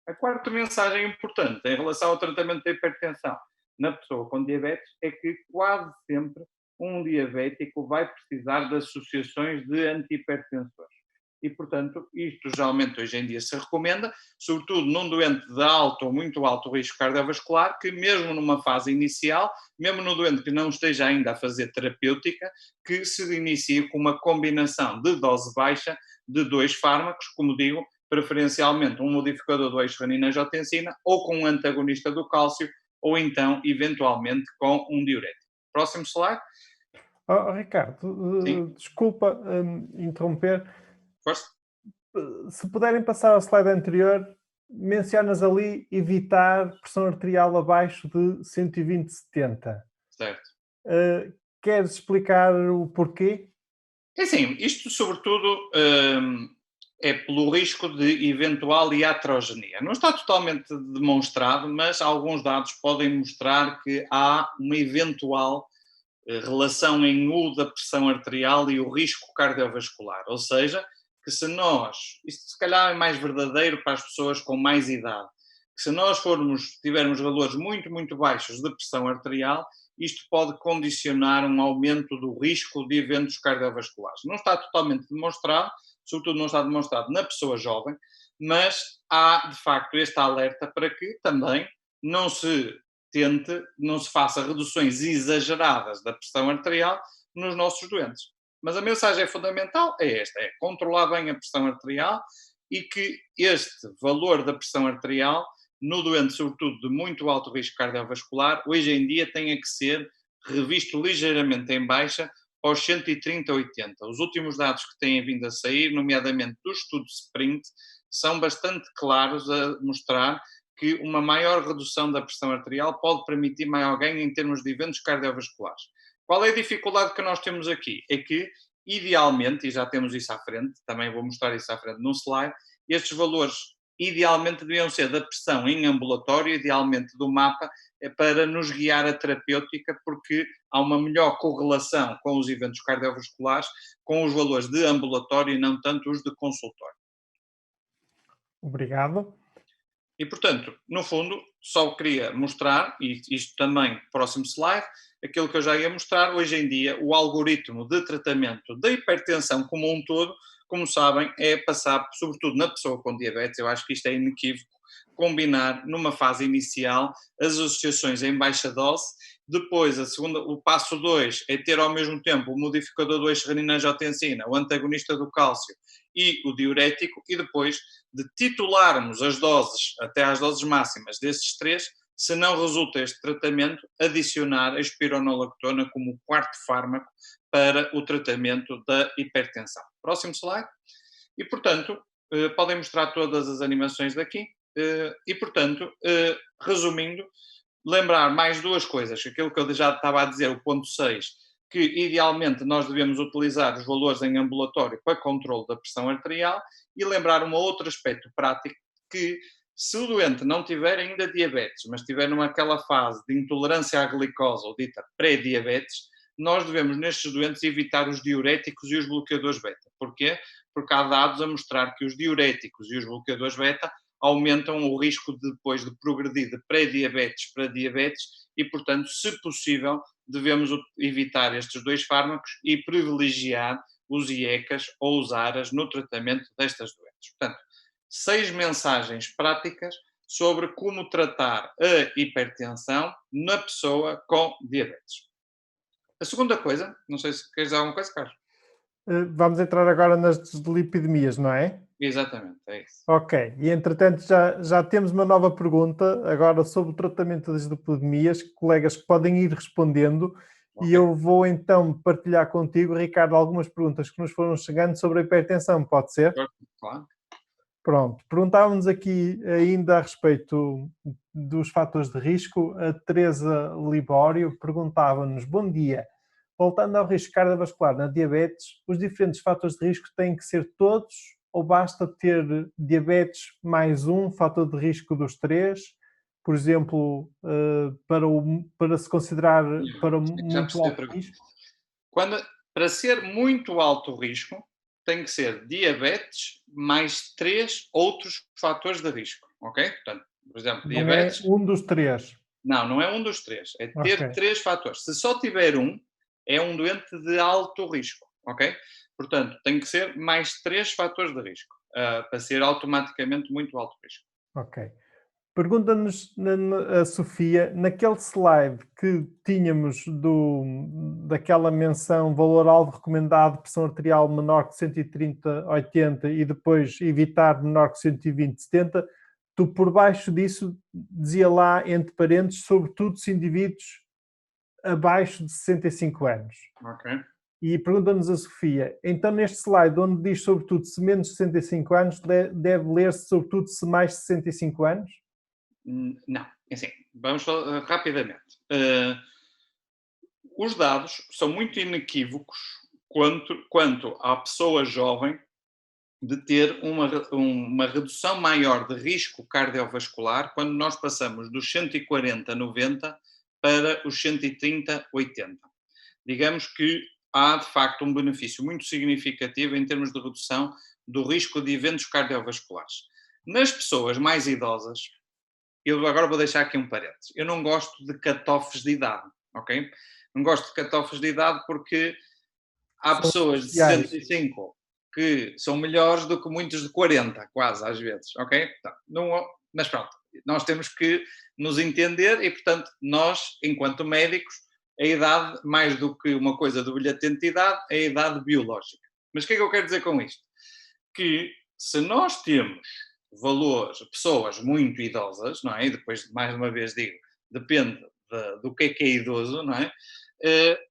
A quarta mensagem importante em relação ao tratamento da hipertensão na pessoa com diabetes é que quase sempre um diabético vai precisar de associações de antihipertensores. E, portanto, isto geralmente hoje em dia se recomenda, sobretudo num doente de alto ou muito alto risco cardiovascular, que mesmo numa fase inicial, mesmo no doente que não esteja ainda a fazer terapêutica, que se inicie com uma combinação de dose baixa de 2 fármacos, como digo, preferencialmente um modificador do eixo renina-angiotensina ou com um antagonista do cálcio, ou então, eventualmente, com um diurético. Próximo slide. Ricardo, Sim, desculpa interromper. força. Se puderem passar ao slide anterior, mencionas ali evitar pressão arterial abaixo de 120/70. Certo. Queres explicar o porquê? É assim, isto sobretudo é pelo risco de eventual iatrogenia. Não está totalmente demonstrado, mas alguns dados podem mostrar que há uma eventual relação em U da pressão arterial e o risco cardiovascular. Ou seja, que se nós, isto se calhar é mais verdadeiro para as pessoas com mais idade, que se nós tivermos valores muito, muito baixos de pressão arterial, isto pode condicionar um aumento do risco de eventos cardiovasculares. Não está totalmente demonstrado, sobretudo não está demonstrado na pessoa jovem, mas há de facto este alerta para que também não se não se faça reduções exageradas da pressão arterial nos nossos doentes. Mas a mensagem fundamental é esta, é controlar bem a pressão arterial e que este valor da pressão arterial no doente, sobretudo de muito alto risco cardiovascular, hoje em dia tenha que ser revisto ligeiramente em baixa aos 130/80. Os últimos dados que têm vindo a sair, nomeadamente do estudo SPRINT, são bastante claros a mostrar que uma maior redução da pressão arterial pode permitir maior ganho em termos de eventos cardiovasculares. Qual é a dificuldade que nós temos aqui? É que, idealmente, e já temos isso à frente, também vou mostrar isso à frente num slide, estes valores idealmente deviam ser da pressão em ambulatório, idealmente do mapa, para nos guiar a terapêutica, porque há uma melhor correlação com os eventos cardiovasculares com os valores de ambulatório e não tanto os de consultório. Obrigado. E, portanto, no fundo, só queria mostrar, e isto também, próximo slide, aquilo que eu já ia mostrar, hoje em dia, o algoritmo de tratamento da hipertensão como um todo, como sabem, é passar, sobretudo na pessoa com diabetes, eu acho que isto é inequívoco, combinar numa fase inicial as associações em baixa dose, depois o passo 2 é ter ao mesmo tempo o modificador do eixo renina-angiotensina, o antagonista do cálcio e o diurético, e depois de titularmos as doses, até às doses máximas desses 3, se não resulta este tratamento, adicionar a espironolactona como quarto fármaco para o tratamento da hipertensão. Próximo slide. E, portanto, podem mostrar todas as animações daqui. E, portanto, resumindo, lembrar mais 2 coisas. Aquilo que eu já estava a dizer, o ponto 6, que idealmente nós devemos utilizar os valores em ambulatório para controle da pressão arterial, e lembrar um outro aspecto prático, que se o doente não tiver ainda diabetes, mas estiver naquela fase de intolerância à glicose ou dita pré-diabetes, nós devemos nestes doentes evitar os diuréticos e os bloqueadores beta. Porquê? Porque há dados a mostrar que os diuréticos e os bloqueadores beta aumentam o risco de, depois de progredir de pré-diabetes para diabetes e, portanto, se possível, devemos evitar estes 2 fármacos e privilegiar os IECAs ou os ARAs no tratamento destas doenças. Portanto, 6 mensagens práticas sobre como tratar a hipertensão na pessoa com diabetes. A segunda coisa, não sei se queres dizer alguma coisa, Carlos. Vamos entrar agora nas dislipidemias, não é? Exatamente, é isso. Ok, e entretanto já temos uma nova pergunta agora sobre o tratamento das lipidemias, colegas que podem ir respondendo, e Ok, eu vou então partilhar contigo, Ricardo, algumas perguntas que nos foram chegando sobre a hipertensão, pode ser? claro. Pronto, perguntávamos aqui ainda a respeito dos fatores de risco. A Teresa Libório perguntava-nos: bom dia, voltando ao risco cardiovascular na diabetes, os diferentes fatores de risco têm que ser todos ou basta ter diabetes mais um fator de risco dos três? Por exemplo, para se considerar para Já muito percebi a alto pergunta. risco? Quando, para ser muito alto risco, tem que ser diabetes mais 3 outros fatores de risco, ok? Portanto, por exemplo, Não é diabetes, um dos três. não é um dos três, é Ok, ter 3 fatores. Se só tiver um, é um doente de alto risco, ok? Portanto, tem que ser mais 3 fatores de risco, para ser automaticamente muito alto risco. ok. Pergunta-nos a Sofia, naquele slide que tínhamos daquela menção valor-alvo recomendado, pressão arterial menor que 130/80 e depois evitar menor que 120/70, tu por baixo disso dizia lá, entre parênteses, sobretudo se indivíduos abaixo de 65 anos. Ok? E pergunta-nos a Sofia, então neste slide onde diz sobretudo se menos de 65 anos, deve ler-se sobretudo se mais de 65 anos? Não, é assim, vamos rapidamente. Os dados são muito inequívocos quanto à pessoa jovem de ter uma redução maior de risco cardiovascular quando nós passamos dos 140/90 para os 130/80. Digamos que há, de facto, um benefício muito significativo em termos de redução do risco de eventos cardiovasculares. Nas pessoas mais idosas, eu agora vou deixar aqui um parênteses. Eu não gosto de cut-offs de idade, ok? Não gosto de cut-offs de idade porque há São pessoas de especiais. 65 que são melhores do que muitos de 40, quase às vezes, ok? Então, não, mas pronto, nós temos que nos entender e, portanto, nós, enquanto médicos, a idade, mais do que uma coisa do bilhete de identidade, é a idade biológica. Mas o que é que eu quero dizer com isto? Que se nós temos valores, pessoas muito idosas, não é? E depois, mais uma vez digo, depende do que é idoso, não é?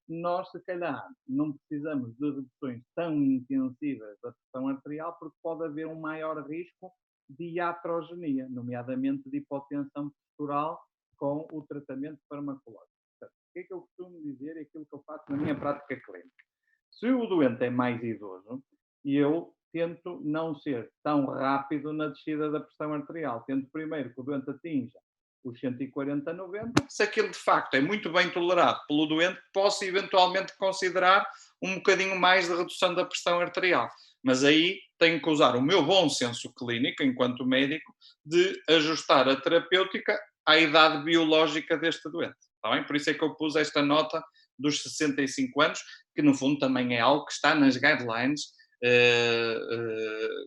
Nós, se calhar, não precisamos de reduções tão intensivas da pressão arterial porque pode haver um maior risco de iatrogenia, nomeadamente de hipotensão postural com o tratamento farmacológico. Portanto, o que é que eu costumo dizer e aquilo que eu faço na minha prática clínica? Se o doente é mais idoso, eu tento não ser tão rápido na descida da pressão arterial. Tento primeiro que o doente atinja os 140/90. Se aquilo de facto é muito bem tolerado pelo doente, posso eventualmente considerar um bocadinho mais de redução da pressão arterial. Mas aí tenho que usar o meu bom senso clínico, enquanto médico, de ajustar a terapêutica à idade biológica deste doente. Está bem? Por isso é que eu pus esta nota dos 65 anos, que no fundo também é algo que está nas guidelines,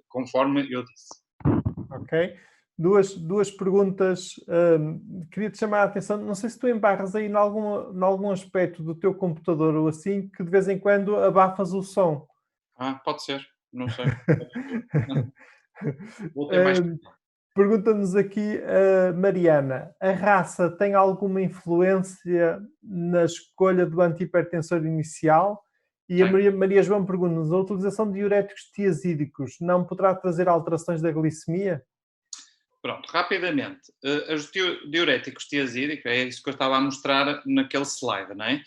conforme eu disse. Ok? Duas perguntas. Queria-te chamar a atenção. Não sei se tu embarras aí em algum aspecto do teu computador ou assim, que de vez em quando abafas o som. Pode ser, não sei. Vou ter mais. Pergunta-nos aqui a Mariana: a raça tem alguma influência na escolha do antihipertensor inicial? E a Tem. Maria João pergunta-nos: a utilização de diuréticos tiazídicos não poderá trazer alterações da glicemia? Pronto, rapidamente. Os diuréticos tiazídicos, é isso que eu estava a mostrar naquele slide, não é?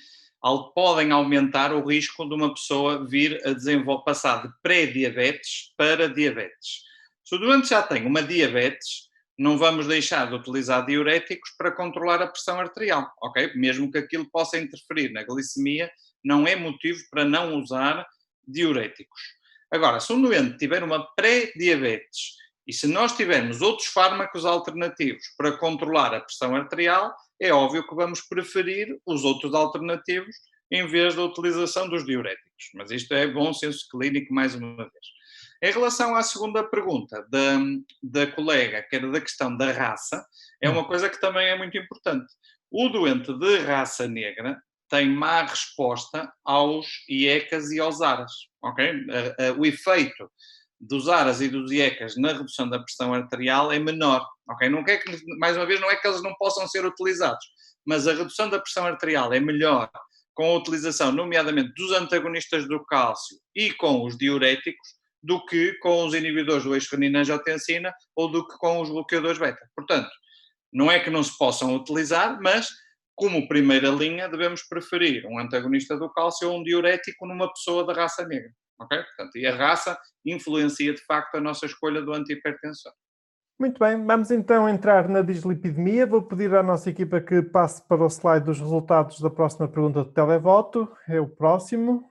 Podem aumentar o risco de uma pessoa vir a passar de pré-diabetes para diabetes. Se o doente já tem uma diabetes, não vamos deixar de utilizar diuréticos para controlar a pressão arterial, ok? Mesmo que aquilo possa interferir na glicemia, não é motivo para não usar diuréticos. Agora, se um doente tiver uma pré-diabetes e se nós tivermos outros fármacos alternativos para controlar a pressão arterial, é óbvio que vamos preferir os outros alternativos em vez da utilização dos diuréticos. Mas isto é bom senso clínico, mais uma vez. Em relação à segunda pergunta da colega, que era da questão da raça, é uma coisa que também é muito importante. O doente de raça negra tem má resposta aos IECAs e aos ARAs. Okay? O efeito dos ARAs e dos IECAs na redução da pressão arterial é menor. Okay? Não quer que, mais uma vez, não é que eles não possam ser utilizados, mas a redução da pressão arterial é melhor com a utilização, nomeadamente, dos antagonistas do cálcio e com os diuréticos, do que com os inibidores do eixo renina-angiotensina ou do que com os bloqueadores beta. Portanto, não é que não se possam utilizar, mas como primeira linha devemos preferir um antagonista do cálcio ou um diurético numa pessoa da raça negra. Okay? Portanto, e a raça influencia de facto a nossa escolha do antihipertensor. Muito bem, vamos então entrar na dislipidemia. Vou pedir à nossa equipa que passe para o slide dos resultados da próxima pergunta do televoto. É o próximo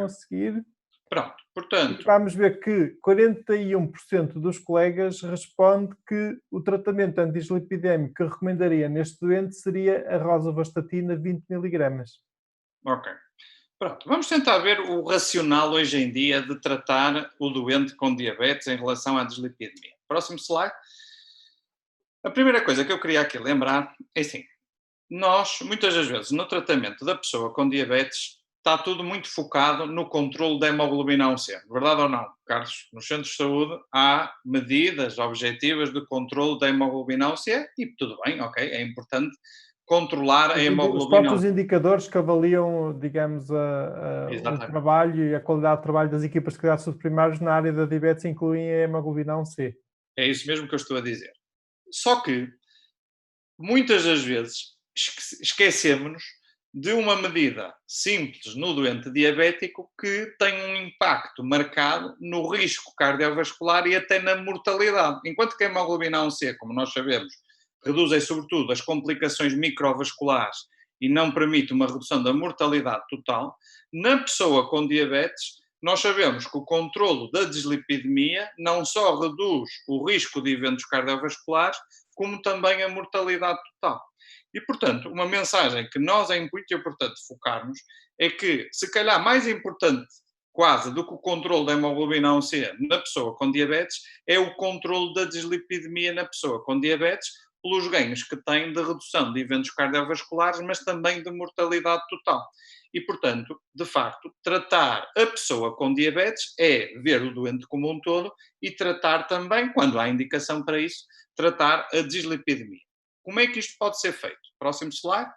a seguir. Pronto, portanto... E vamos ver que 41% dos colegas responde que o tratamento antidislipidémico que recomendaria neste doente seria a rosuvastatina 20 mg. Ok. Pronto, vamos tentar ver o racional hoje em dia de tratar o doente com diabetes em relação à dislipidemia. Próximo slide. A primeira coisa que eu queria aqui lembrar é assim, nós, muitas das vezes, no tratamento da pessoa com diabetes, está tudo muito focado no controle da hemoglobina A1C. Verdade ou não, Carlos? Nos centros de saúde há medidas objetivas de controle da hemoglobina A1C e tudo bem, ok, é importante controlar a hemoglobina. Os próprios indicadores que avaliam, digamos, o trabalho e a qualidade de trabalho das equipas de cuidados primários na área da diabetes incluem a hemoglobina A1C. É isso mesmo que eu estou a dizer. Só que, muitas das vezes, esquecemos-nos de uma medida simples no doente diabético que tem um impacto marcado no risco cardiovascular e até na mortalidade. Enquanto que a hemoglobina A1C, como nós sabemos, reduzem sobretudo as complicações microvasculares e não permite uma redução da mortalidade total, na pessoa com diabetes, nós sabemos que o controlo da dislipidemia não só reduz o risco de eventos cardiovasculares, como também a mortalidade total. E, portanto, uma mensagem que nós é muito importante focarmos é que, se calhar mais importante quase do que o controle da hemoglobina A1C na pessoa com diabetes, é o controle da dislipidemia na pessoa com diabetes, pelos ganhos que tem de redução de eventos cardiovasculares, mas também de mortalidade total. E, portanto, de facto, tratar a pessoa com diabetes é ver o doente como um todo e tratar também, quando há indicação para isso, tratar a dislipidemia. Como é que isto pode ser feito? Próximo slide.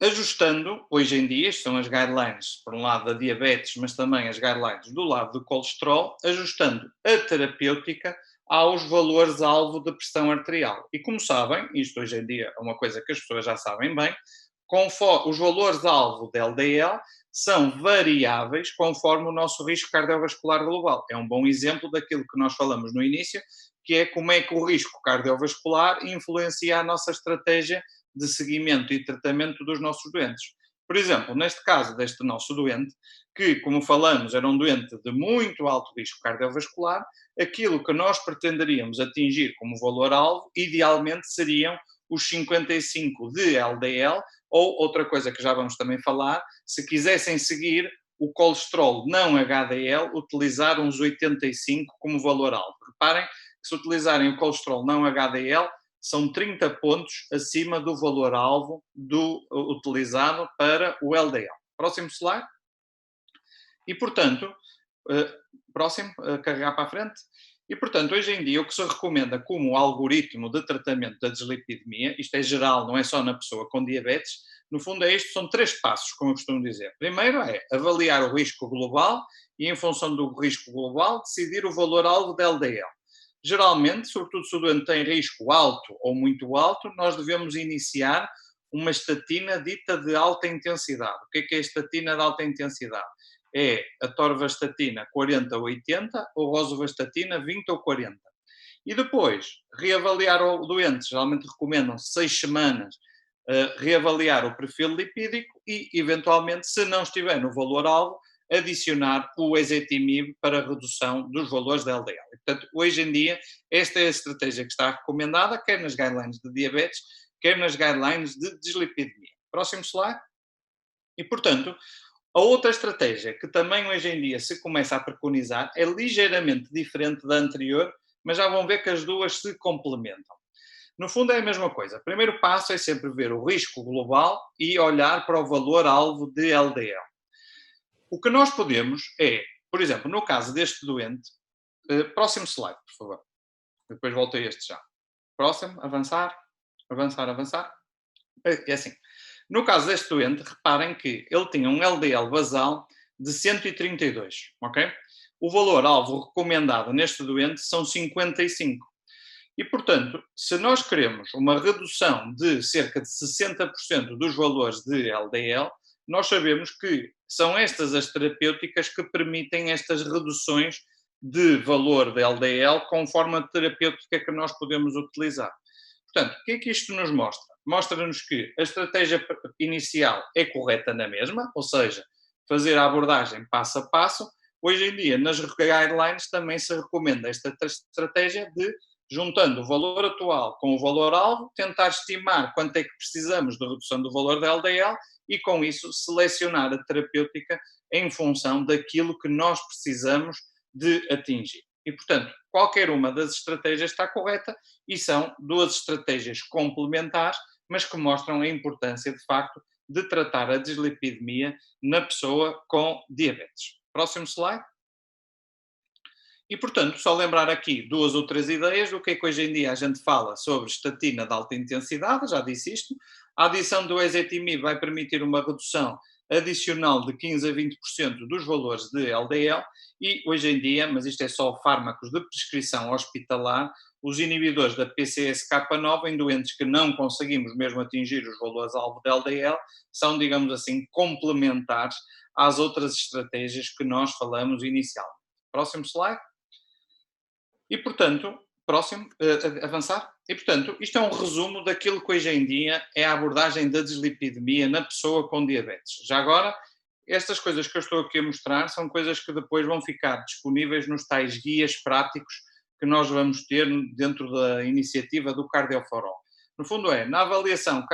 Ajustando, hoje em dia, isto são as guidelines, por um lado da diabetes, mas também as guidelines do lado do colesterol, ajustando a terapêutica aos valores-alvo de pressão arterial. E como sabem, isto hoje em dia é uma coisa que as pessoas já sabem bem, os valores-alvo de LDL são variáveis conforme o nosso risco cardiovascular global. É um bom exemplo daquilo que nós falamos no início, que é como é que o risco cardiovascular influencia a nossa estratégia de seguimento e tratamento dos nossos doentes. Por exemplo, neste caso deste nosso doente, que, como falamos, era um doente de muito alto risco cardiovascular, aquilo que nós pretenderíamos atingir como valor-alvo, idealmente seriam os 55 de LDL, ou outra coisa que já vamos também falar, se quisessem seguir o colesterol não HDL, utilizar uns 85 como valor-alvo. Reparem que se utilizarem o colesterol não HDL, são 30 pontos acima do valor-alvo utilizado para o LDL. Próximo slide. E, portanto, próximo, carregar para a frente. E, portanto, hoje em dia o que se recomenda como algoritmo de tratamento da dislipidemia, isto é geral, não é só na pessoa com diabetes, no fundo é isto, são 3 passos, como eu costumo dizer. Primeiro é avaliar o risco global e, em função do risco global, decidir o valor-alvo da LDL. Geralmente, sobretudo se o doente tem risco alto ou muito alto, nós devemos iniciar uma estatina dita de alta intensidade. O que é a estatina de alta intensidade? É a torvastatina 40-80 ou rosuvastatina 20 ou 40. E depois, reavaliar o doente, geralmente recomendam 6 semanas, reavaliar o perfil lipídico e, eventualmente, se não estiver no valor-alvo, adicionar o ezetimibe para a redução dos valores da LDL. Portanto, hoje em dia, esta é a estratégia que está recomendada, quer nas guidelines de diabetes, quer nas guidelines de dislipidemia. Próximo slide. E, portanto, a outra estratégia que também hoje em dia se começa a preconizar é ligeiramente diferente da anterior, mas já vão ver que as duas se complementam. No fundo é a mesma coisa. O primeiro passo é sempre ver o risco global e olhar para o valor-alvo de LDL. O que nós podemos é, por exemplo, no caso deste doente, próximo slide, por favor. Depois volto a este já. Próximo, avançar, avançar, avançar. É assim. No caso deste doente, reparem que ele tinha um LDL basal de 132, ok? O valor-alvo recomendado neste doente são 55. E, portanto, se nós queremos uma redução de cerca de 60% dos valores de LDL, nós sabemos que são estas as terapêuticas que permitem estas reduções de valor de LDL conforme a terapêutica que nós podemos utilizar. Portanto, o que é que isto nos mostra? Mostra-nos que a estratégia inicial é correta na mesma, ou seja, fazer a abordagem passo a passo. Hoje em dia, nas guidelines também se recomenda esta estratégia de, juntando o valor atual com o valor-alvo, tentar estimar quanto é que precisamos de redução do valor da LDL e, com isso, selecionar a terapêutica em função daquilo que nós precisamos de atingir. E, portanto, qualquer uma das estratégias está correta e são duas estratégias complementares, mas que mostram a importância, de facto, de tratar a dislipidemia na pessoa com diabetes. Próximo slide. E, portanto, só lembrar aqui duas ou três ideias do que é que hoje em dia a gente fala sobre estatina de alta intensidade, já disse isto. A adição do ezetimibe vai permitir uma redução adicional de 15 a 20% dos valores de LDL e, hoje em dia, mas isto é só fármacos de prescrição hospitalar, os inibidores da PCSK9 em doentes que não conseguimos mesmo atingir os valores-alvo de LDL são, digamos assim, complementares às outras estratégias que nós falamos inicialmente. Próximo slide. E, portanto, próximo, avançar. E, portanto, isto é um resumo daquilo que hoje em dia é a abordagem da dislipidemia na pessoa com diabetes. Já agora, estas coisas que eu estou aqui a mostrar são coisas que depois vão ficar disponíveis nos tais guias práticos que nós vamos ter dentro da iniciativa do Cardioforol. No fundo na avaliação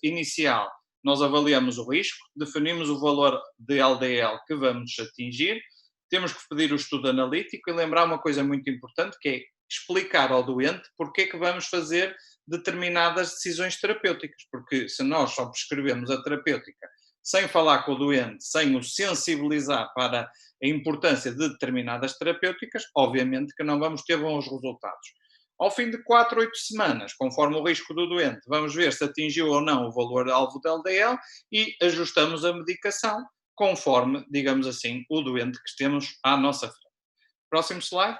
inicial, nós avaliamos o risco, definimos o valor de LDL que vamos atingir, temos que pedir o estudo analítico e lembrar uma coisa muito importante, que é explicar ao doente porque é que vamos fazer determinadas decisões terapêuticas, porque se nós só prescrevemos a terapêutica sem falar com o doente, sem o sensibilizar para a importância de determinadas terapêuticas, obviamente que não vamos ter bons resultados. Ao fim de 4 a 8 semanas, conforme o risco do doente, vamos ver se atingiu ou não o valor-alvo da LDL e ajustamos a medicação conforme, digamos assim, o doente que temos à nossa frente. Próximo slide.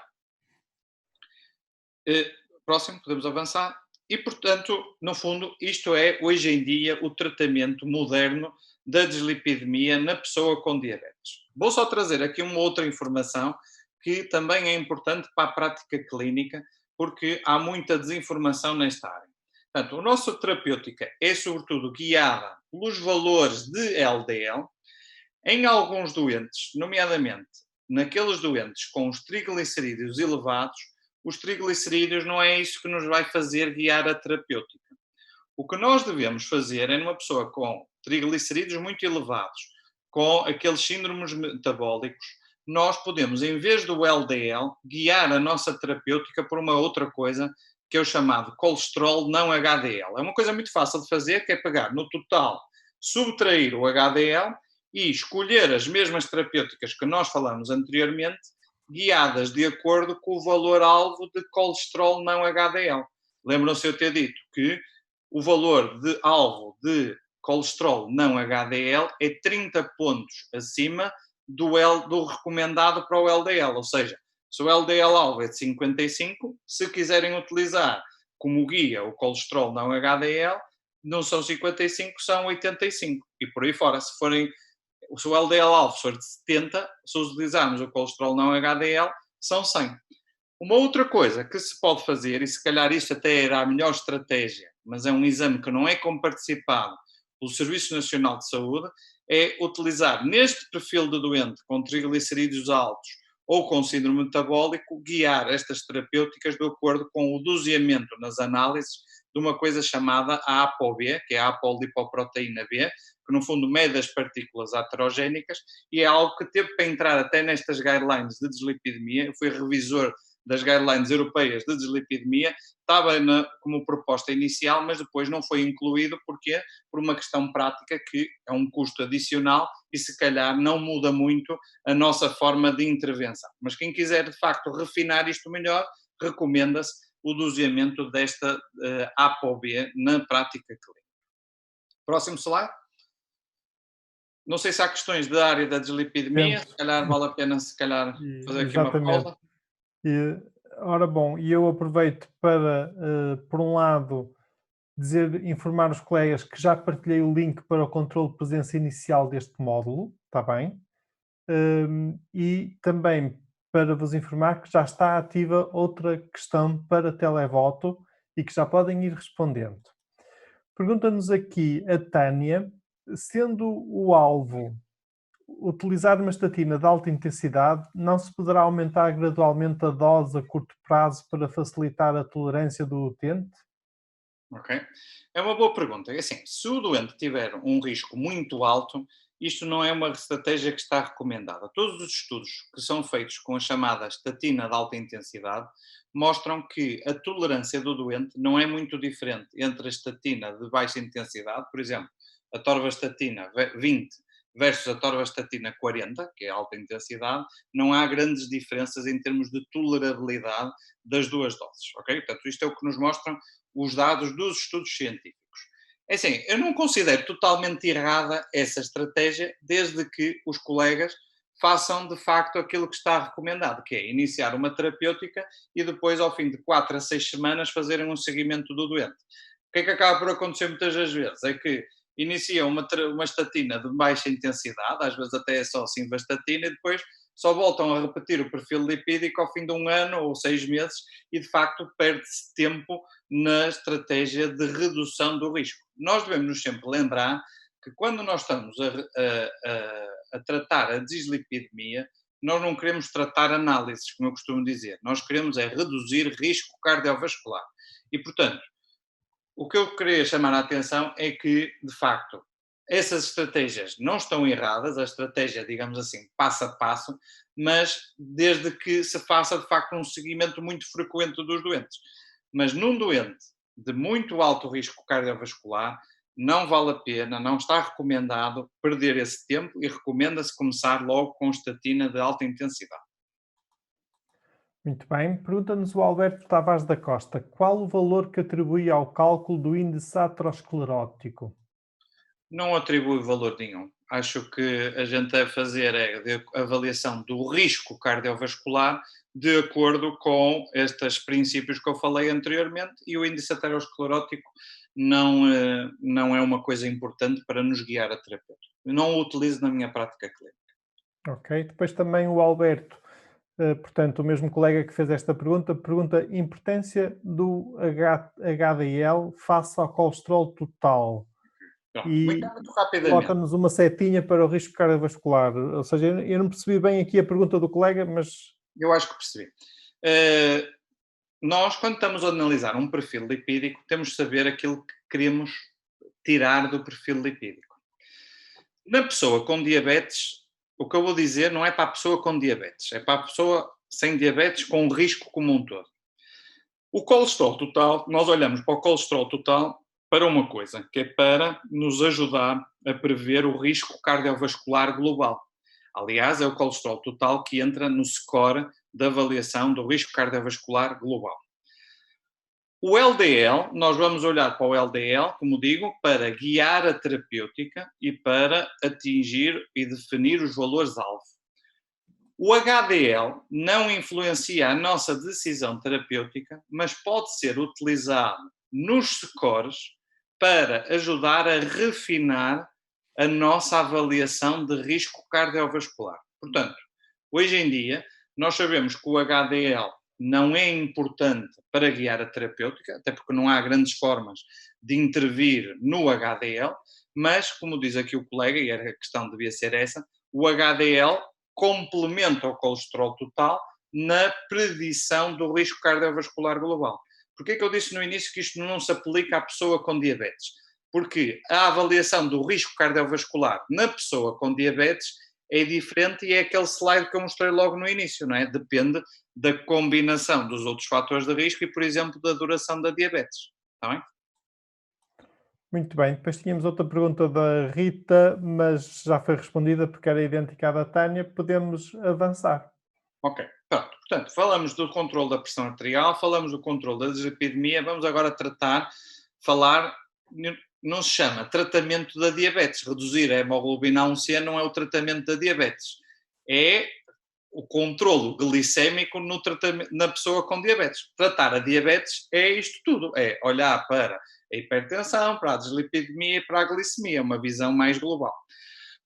Próximo, podemos avançar. E, portanto, no fundo, isto é, hoje em dia, o tratamento moderno da dislipidemia na pessoa com diabetes. Vou só trazer aqui uma outra informação que também é importante para a prática clínica, porque há muita desinformação nesta área. Portanto, a nossa terapêutica é, sobretudo, guiada pelos valores de LDL. Em alguns doentes, nomeadamente naqueles doentes com os triglicerídeos elevados, os triglicerídeos não é isso que nos vai fazer guiar a terapêutica. O que nós devemos fazer é numa pessoa com triglicerídeos muito elevados, com aqueles síndromes metabólicos, nós podemos, em vez do LDL, guiar a nossa terapêutica por uma outra coisa que é o chamado colesterol não HDL. É uma coisa muito fácil de fazer, que é pegar no total, subtrair o HDL e escolher as mesmas terapêuticas que nós falamos anteriormente, guiadas de acordo com o valor-alvo de colesterol não HDL. Lembram-se eu ter dito que o valor de alvo de colesterol não HDL é 30 pontos acima do recomendado para o LDL, ou seja, se o LDL-alvo é de 55, se quiserem utilizar como guia o colesterol não HDL, não são 55, são 85, e por aí fora, se o LDL-alvo for de 70, se utilizarmos o colesterol não HDL, são 100. Uma outra coisa que se pode fazer, e se calhar isto até era a melhor estratégia, mas é um exame que não é comparticipado pelo Serviço Nacional de Saúde, é utilizar neste perfil de doente com triglicerídeos altos ou com síndrome metabólico, guiar estas terapêuticas de acordo com o doseamento nas análises de uma coisa chamada a ApoB, que é a apolipoproteína B, que no fundo mede as partículas aterogénicas, e é algo que teve para entrar até nestas guidelines de dislipidemia. Eu fui revisor das guidelines europeias de dislipidemia, estava como proposta inicial, mas depois não foi incluído, porque por uma questão prática que é um custo adicional e se calhar não muda muito a nossa forma de intervenção. Mas quem quiser de facto refinar isto melhor, recomenda-se o doseamento desta ApoB na prática clínica. Próximo slide. Não sei se há questões da área da dislipidemia, se calhar vale a pena fazer aqui uma Exatamente. pausa. Ora bom, e eu aproveito para, por um lado, informar os colegas que já partilhei o link para o controle de presença inicial deste módulo, está bem? E também para vos informar que já está ativa outra questão para televoto e que já podem ir respondendo. Pergunta-nos aqui a Tânia, sendo o alvo utilizar uma estatina de alta intensidade, não se poderá aumentar gradualmente a dose a curto prazo para facilitar a tolerância do utente? Ok? É uma boa pergunta. É assim, se o doente tiver um risco muito alto, isto não é uma estratégia que está recomendada. Todos os estudos que são feitos com a chamada estatina de alta intensidade mostram que a tolerância do doente não é muito diferente entre a estatina de baixa intensidade, por exemplo, a torvastatina 20 versus a torvastatina 40, que é alta intensidade, não há grandes diferenças em termos de tolerabilidade das duas doses, ok? Portanto, isto é o que nos mostram os dados dos estudos científicos. É assim, eu não considero totalmente errada essa estratégia, desde que os colegas façam de facto aquilo que está recomendado, que é iniciar uma terapêutica e depois, ao fim de 4 a 6 semanas, fazerem um seguimento do doente. O que é que acaba por acontecer muitas das vezes? É que iniciam uma estatina de baixa intensidade, às vezes até é só simvastatina, e depois só voltam a repetir o perfil lipídico ao fim de 1 ano ou 6 meses e, de facto, perde-se tempo na estratégia de redução do risco. Nós devemos nos sempre lembrar que quando nós estamos a tratar a dislipidemia, nós não queremos tratar análises, como eu costumo dizer. Nós queremos é reduzir risco cardiovascular. E, portanto, o que eu queria chamar a atenção é que, de facto, essas estratégias não estão erradas, a estratégia, digamos assim, passo a passo, mas desde que se faça, de facto, um seguimento muito frequente dos doentes. Mas num doente de muito alto risco cardiovascular, não vale a pena, não está recomendado perder esse tempo e recomenda-se começar logo com estatina de alta intensidade. Muito bem. Pergunta-nos o Alberto Tavares da Costa. Qual o valor que atribui ao cálculo do índice aterosclerótico? Não atribui valor nenhum. Acho que a gente deve fazer a avaliação do risco cardiovascular de acordo com estes princípios que eu falei anteriormente, e o índice aterosclerótico não é uma coisa importante para nos guiar a terapeuta. Eu não o utilizo na minha prática clínica. Ok. Depois também o Alberto, portanto, o mesmo colega que fez esta pergunta, pergunta importância do HDL face ao colesterol total. Pronto, muito, E muito rapidamente. coloca-nos uma setinha para o risco cardiovascular. Ou seja, eu não percebi bem aqui a pergunta do colega, mas... Eu acho que percebi. Nós, quando estamos a analisar um perfil lipídico, temos de saber aquilo que queremos tirar do perfil lipídico. Na pessoa com diabetes, o que eu vou dizer não é para a pessoa com diabetes, é para a pessoa sem diabetes com o risco como um todo. O colesterol total, nós olhamos para o colesterol total para uma coisa, que é para nos ajudar a prever o risco cardiovascular global. Aliás, é o colesterol total que entra no score da avaliação do risco cardiovascular global. O LDL, nós vamos olhar para o LDL, como digo, para guiar a terapêutica e para atingir e definir os valores-alvo. O HDL não influencia a nossa decisão terapêutica, mas pode ser utilizado nos scores para ajudar a refinar a nossa avaliação de risco cardiovascular. Portanto, hoje em dia, nós sabemos que o HDL não é importante para guiar a terapêutica, até porque não há grandes formas de intervir no HDL, mas, como diz aqui o colega, e a questão devia ser essa, o HDL complementa o colesterol total na predição do risco cardiovascular global. Porquê que eu disse no início que isto não se aplica à pessoa com diabetes? Porque a avaliação do risco cardiovascular na pessoa com diabetes é diferente e é aquele slide que eu mostrei logo no início, não é? Depende da combinação dos outros fatores de risco e, por exemplo, da duração da diabetes. Está bem? Muito bem. Depois tínhamos outra pergunta da Rita, mas já foi respondida porque era idêntica à da Tânia. Podemos avançar. Ok, pronto. Portanto, falamos do controle da pressão arterial, falamos do controle da dislipidemia, vamos agora falar, não se chama tratamento da diabetes. Reduzir a hemoglobina A1C não é o tratamento da diabetes, é o controlo glicémico no tratamento, na pessoa com diabetes. Tratar a diabetes é isto tudo, é olhar para a hipertensão, para a dislipidemia e para a glicemia, uma visão mais global.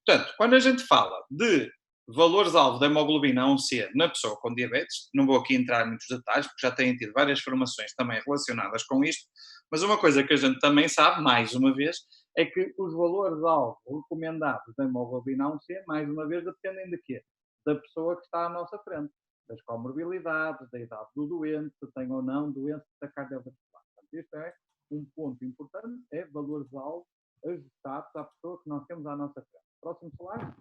Portanto, quando a gente fala de valores-alvo da hemoglobina A1C na pessoa com diabetes, não vou aqui entrar em muitos detalhes, porque já têm tido várias formações também relacionadas com isto, mas uma coisa que a gente também sabe, mais uma vez, é que os valores-alvo recomendados da hemoglobina A1C, mais uma vez, dependem de quê? Da pessoa que está à nossa frente, das comorbilidades, da idade do doente, se tem ou não doença cardiovascular. Portanto, isto é um ponto importante, é valores-alvo ajustados à pessoa que nós temos à nossa frente. Próximo slide.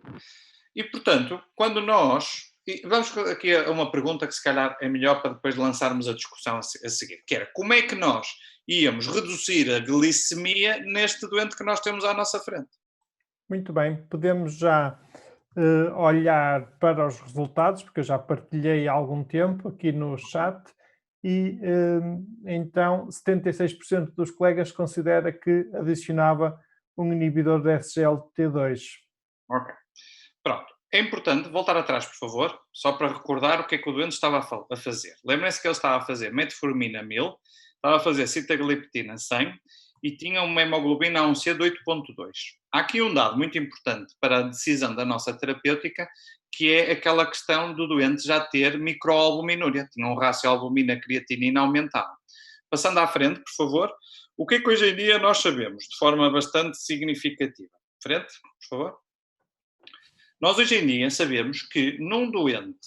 E, portanto, quando nós... E vamos aqui a uma pergunta que se calhar é melhor para depois lançarmos a discussão a seguir, que era como é que nós íamos reduzir a glicemia neste doente que nós temos à nossa frente? Muito bem. Podemos já olhar para os resultados, porque eu já partilhei há algum tempo aqui no chat, e então 76% dos colegas considera que adicionava um inibidor de SGLT2. Ok. Pronto. É importante voltar atrás, por favor, só para recordar o que é que o doente estava a fazer. Lembrem-se que ele estava a fazer metformina 1000, estava a fazer sitagliptina 100 e tinha uma hemoglobina A1C de 8.2. Há aqui um dado muito importante para a decisão da nossa terapêutica, que é aquela questão do doente já ter microalbuminúria, tinha um rácio albumina-creatinina aumentado. Passando à frente, por favor, o que é que hoje em dia nós sabemos, de forma bastante significativa? Frente, por favor. Nós hoje em dia sabemos que num doente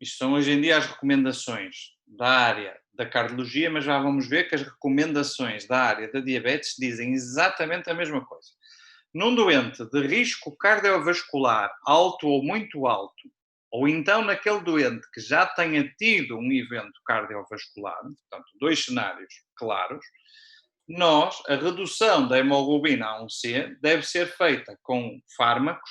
isto são hoje em dia as recomendações da área da cardiologia, mas já vamos ver que as recomendações da área da diabetes dizem exatamente a mesma coisa. Num doente de risco cardiovascular alto ou muito alto, ou então naquele doente que já tenha tido um evento cardiovascular, portanto, dois cenários claros, a redução da hemoglobina A1C deve ser feita com fármacos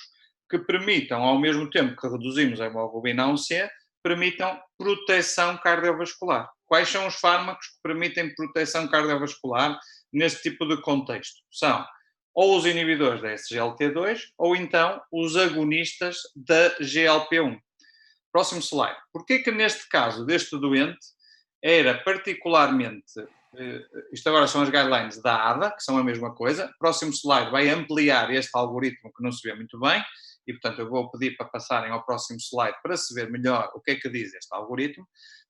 que permitam, ao mesmo tempo que reduzimos a hemoglobina A1C, permitam proteção cardiovascular. Quais são os fármacos que permitem proteção cardiovascular neste tipo de contexto? São ou os inibidores da SGLT2 ou então os agonistas da GLP-1. Próximo slide. Porquê que neste caso deste doente era particularmente... isto agora são as guidelines da ADA, que são a mesma coisa. Próximo slide vai ampliar este algoritmo que não se vê muito bem e, portanto, eu vou pedir para passarem ao próximo slide para se ver melhor o que é que diz este algoritmo.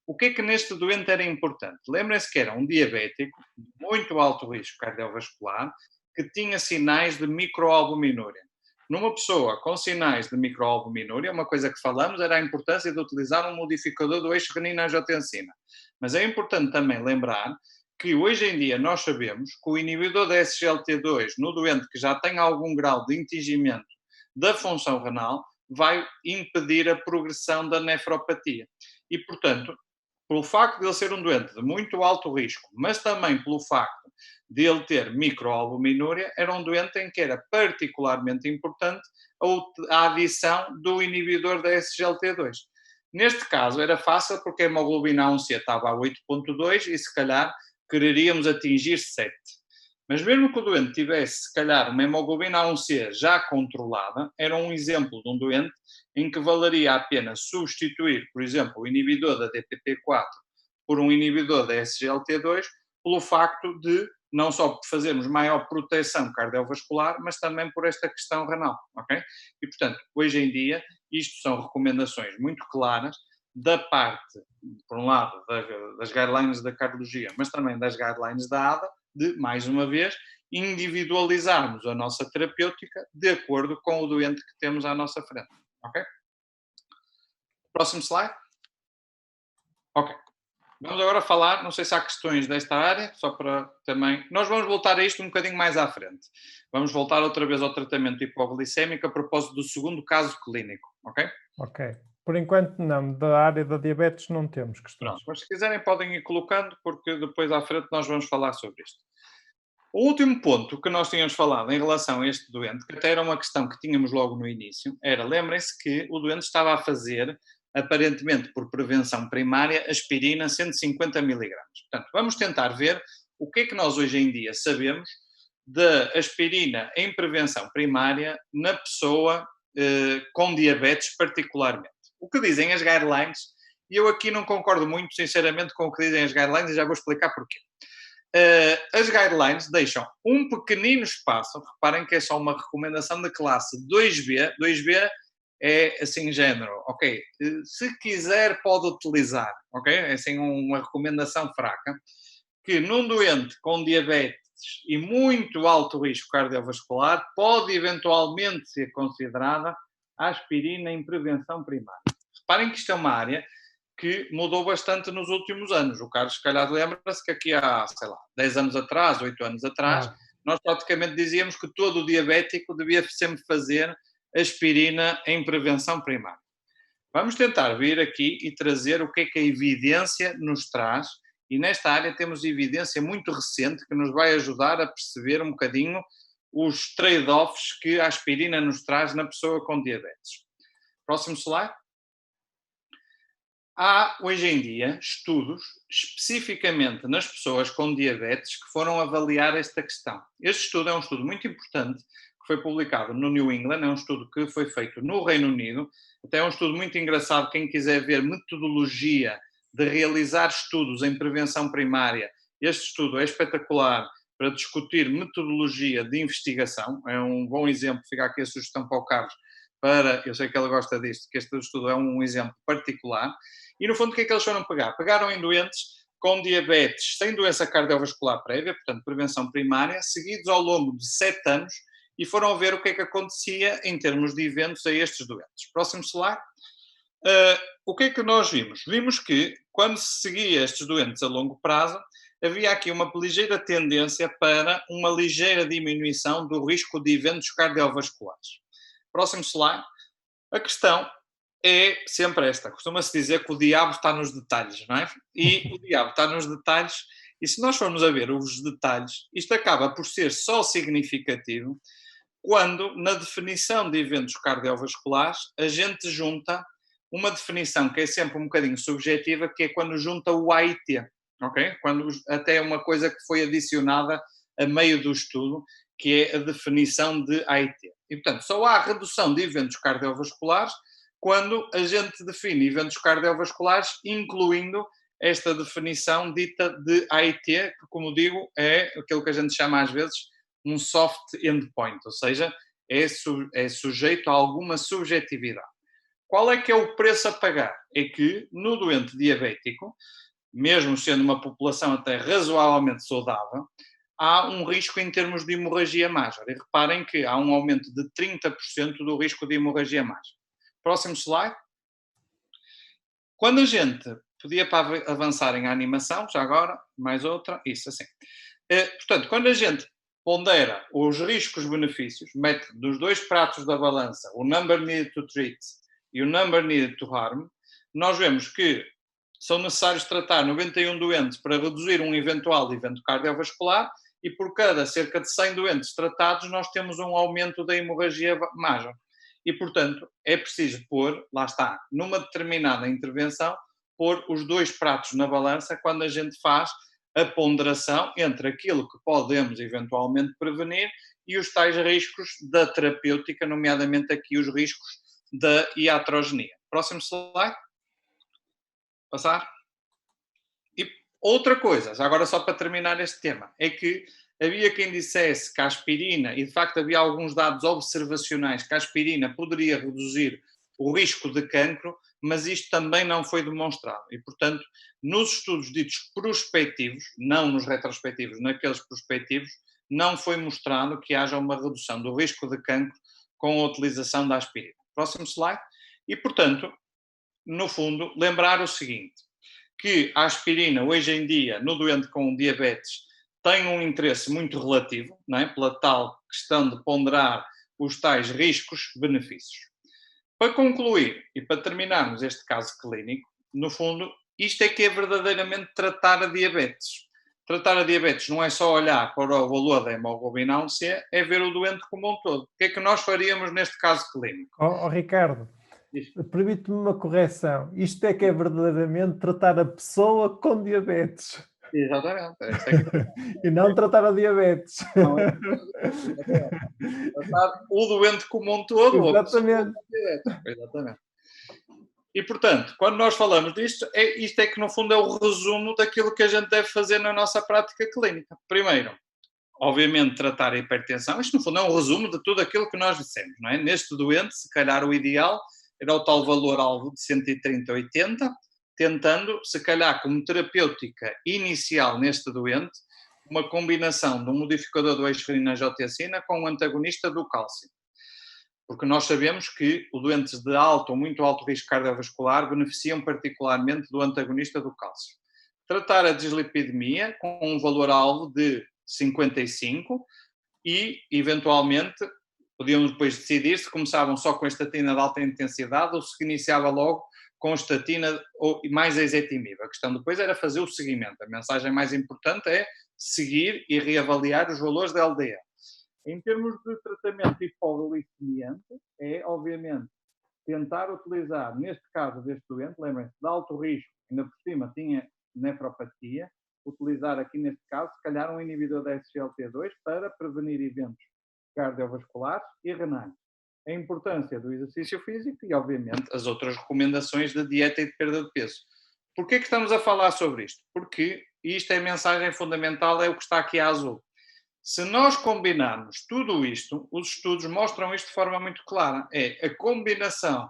O que é que neste doente era importante? Lembrem-se que era um diabético de muito alto risco cardiovascular que tinha sinais de microalbuminúria. Numa pessoa com sinais de microalbuminúria, uma coisa que falamos era a importância de utilizar um modificador do eixo renina-angiotensina. Mas é importante também lembrar que hoje em dia nós sabemos que o inibidor da SGLT2 no doente que já tem algum grau de entingimento da função renal vai impedir a progressão da nefropatia. E, portanto, pelo facto de ele ser um doente de muito alto risco, mas também pelo facto de ele ter microalbuminúria, era um doente em que era particularmente importante a adição do inibidor da SGLT2. Neste caso era fácil porque a hemoglobina A1C estava a 8.2 e se calhar quereríamos atingir 7. Mas mesmo que o doente tivesse, se calhar, uma hemoglobina A1C já controlada, era um exemplo de um doente em que valeria a pena substituir, por exemplo, o inibidor da DPP-4 por um inibidor da SGLT2, pelo facto de não só fazermos maior proteção cardiovascular, mas também por esta questão renal, ok? E, portanto, hoje em dia, isto são recomendações muito claras da parte, por um lado, das guidelines da cardiologia, mas também das guidelines da ADA, de, mais uma vez, individualizarmos a nossa terapêutica de acordo com o doente que temos à nossa frente, ok? Próximo slide. Ok. Vamos agora falar, não sei se há questões desta área, só para também. Nós vamos voltar a isto um bocadinho mais à frente. Vamos voltar outra vez ao tratamento hipoglicémico a propósito do segundo caso clínico, ok? Ok. Por enquanto, não. Da área da diabetes não temos questões. Pronto, mas se quiserem podem ir colocando, porque depois à frente nós vamos falar sobre isto. O último ponto que nós tínhamos falado em relação a este doente, que até era uma questão que tínhamos logo no início, era, lembrem-se que o doente estava a fazer, aparentemente por prevenção primária, aspirina 150 miligramas. Portanto, vamos tentar ver o que é que nós hoje em dia sabemos da aspirina em prevenção primária na pessoa com diabetes particularmente. O que dizem as guidelines, e eu aqui não concordo muito, sinceramente, com o que dizem as guidelines, e já vou explicar porquê. As guidelines deixam um pequenino espaço, reparem que é só uma recomendação de classe 2B, 2B é assim género, ok, se quiser pode utilizar, ok, é assim uma recomendação fraca, que num doente com diabetes e muito alto risco cardiovascular pode eventualmente ser considerada a aspirina em prevenção primária. Reparem que isto é uma área que mudou bastante nos últimos anos. O Carlos, se calhar, lembra-se que aqui há, sei lá, 10 anos atrás, 8 anos atrás, nós praticamente dizíamos que todo o diabético devia sempre fazer aspirina em prevenção primária. Vamos tentar vir aqui e trazer o que é que a evidência nos traz, e nesta área temos evidência muito recente que nos vai ajudar a perceber um bocadinho os trade-offs que a aspirina nos traz na pessoa com diabetes. Próximo slide. Há, hoje em dia, estudos especificamente nas pessoas com diabetes que foram avaliar esta questão. Este estudo é um estudo muito importante, que foi publicado no New England, é um estudo que foi feito no Reino Unido, até é um estudo muito engraçado, quem quiser ver metodologia de realizar estudos em prevenção primária, este estudo é espetacular para discutir metodologia de investigação, é um bom exemplo, fica aqui a sugestão para o Carlos, eu sei que ele gosta disto, que este estudo é um exemplo particular. E no fundo o que é que eles foram pegar? Pegaram em doentes com diabetes sem doença cardiovascular prévia, portanto prevenção primária, seguidos ao longo de 7 anos e foram ver o que é que acontecia em termos de eventos a estes doentes. Próximo slide. O que é que nós vimos? Vimos que quando se seguia estes doentes a longo prazo, havia aqui uma ligeira tendência para uma ligeira diminuição do risco de eventos cardiovasculares. Próximo slide. A questão é sempre esta. Costuma-se dizer que o diabo está nos detalhes, não é? E o diabo está nos detalhes, e se nós formos a ver os detalhes, isto acaba por ser só significativo quando, na definição de eventos cardiovasculares, a gente junta uma definição que é sempre um bocadinho subjetiva, que é quando junta o AIT, ok? Quando até é uma coisa que foi adicionada a meio do estudo, que é a definição de AIT. E, portanto, só há redução de eventos cardiovasculares quando a gente define eventos cardiovasculares, incluindo esta definição dita de AIT, que, como digo, é aquilo que a gente chama às vezes um soft endpoint, ou seja, é sujeito a alguma subjetividade. Qual é que é o preço a pagar? É que no doente diabético, mesmo sendo uma população até razoavelmente saudável, há um risco em termos de hemorragia major. E reparem que há um aumento de 30% do risco de hemorragia major. Próximo slide. Quando a gente podia para avançar em animação, já agora, mais outra, isso assim. Portanto, quando a gente pondera os riscos-benefícios, mete dos dois pratos da balança o number needed to treat e o number needed to harm, nós vemos que são necessários tratar 91 doentes para reduzir um eventual evento cardiovascular e por cada cerca de 100 doentes tratados nós temos um aumento da hemorragia major. E, portanto, é preciso pôr, lá está, numa determinada intervenção, pôr os dois pratos na balança quando a gente faz a ponderação entre aquilo que podemos eventualmente prevenir e os tais riscos da terapêutica, nomeadamente aqui os riscos da iatrogenia. Próximo slide. Passar. E outra coisa, já agora só para terminar este tema, é que havia quem dissesse que a aspirina, e de facto havia alguns dados observacionais, que a aspirina poderia reduzir o risco de cancro, mas isto também não foi demonstrado. E, portanto, nos estudos ditos prospectivos, não nos retrospectivos, naqueles prospectivos, não foi mostrado que haja uma redução do risco de cancro com a utilização da aspirina. Próximo slide. E, portanto, no fundo, lembrar o seguinte, que a aspirina, hoje em dia, no doente com diabetes, tem um interesse muito relativo, não é? Pela tal questão de ponderar os tais riscos-benefícios. Para concluir e para terminarmos este caso clínico, no fundo, isto é que é verdadeiramente tratar a diabetes. Tratar a diabetes não é só olhar para o valor da hemoglobina A1C, é ver o doente como um todo. O que é que nós faríamos neste caso clínico? Ricardo, permite-me uma correção. Isto é que é verdadeiramente tratar a pessoa com diabetes. Exatamente. E não tratar a diabetes. Não é tratar o doente como um todo, ou a pessoa Exatamente. com diabetes. Exatamente. E, portanto, quando nós falamos disto, isto é que, no fundo, é o resumo daquilo que a gente deve fazer na nossa prática clínica. Primeiro, obviamente, tratar a hipertensão. Isto, no fundo, é um resumo de tudo aquilo que nós dissemos, não é? Neste doente, se calhar o ideal era o tal valor-alvo de 130/80, tentando, se calhar, como terapêutica inicial neste doente, uma combinação de um modificador do eixo-renina-angiotensina com um antagonista do cálcio. Porque nós sabemos que os doentes de alto ou muito alto risco cardiovascular beneficiam particularmente do antagonista do cálcio. Tratar a dislipidemia com um valor-alvo de 55 e, eventualmente, podíamos depois decidir se começavam só com a estatina de alta intensidade ou se iniciava logo com a estatina ou mais a ezetimibe. A questão depois era fazer o seguimento. A mensagem mais importante é seguir e reavaliar os valores da LDL. Em termos de tratamento hipoglicemiante, é, obviamente, tentar utilizar, neste caso deste doente, lembrem-se, de alto risco, ainda por cima tinha nefropatia, utilizar aqui neste caso, se calhar, um inibidor da SGLT2 para prevenir eventos cardiovasculares e renais. A importância do exercício físico e, obviamente, as outras recomendações de dieta e de perda de peso. Porquê que estamos a falar sobre isto? Porque isto é a mensagem fundamental, é o que está aqui a azul. Se nós combinarmos tudo isto, os estudos mostram isto de forma muito clara. É a combinação,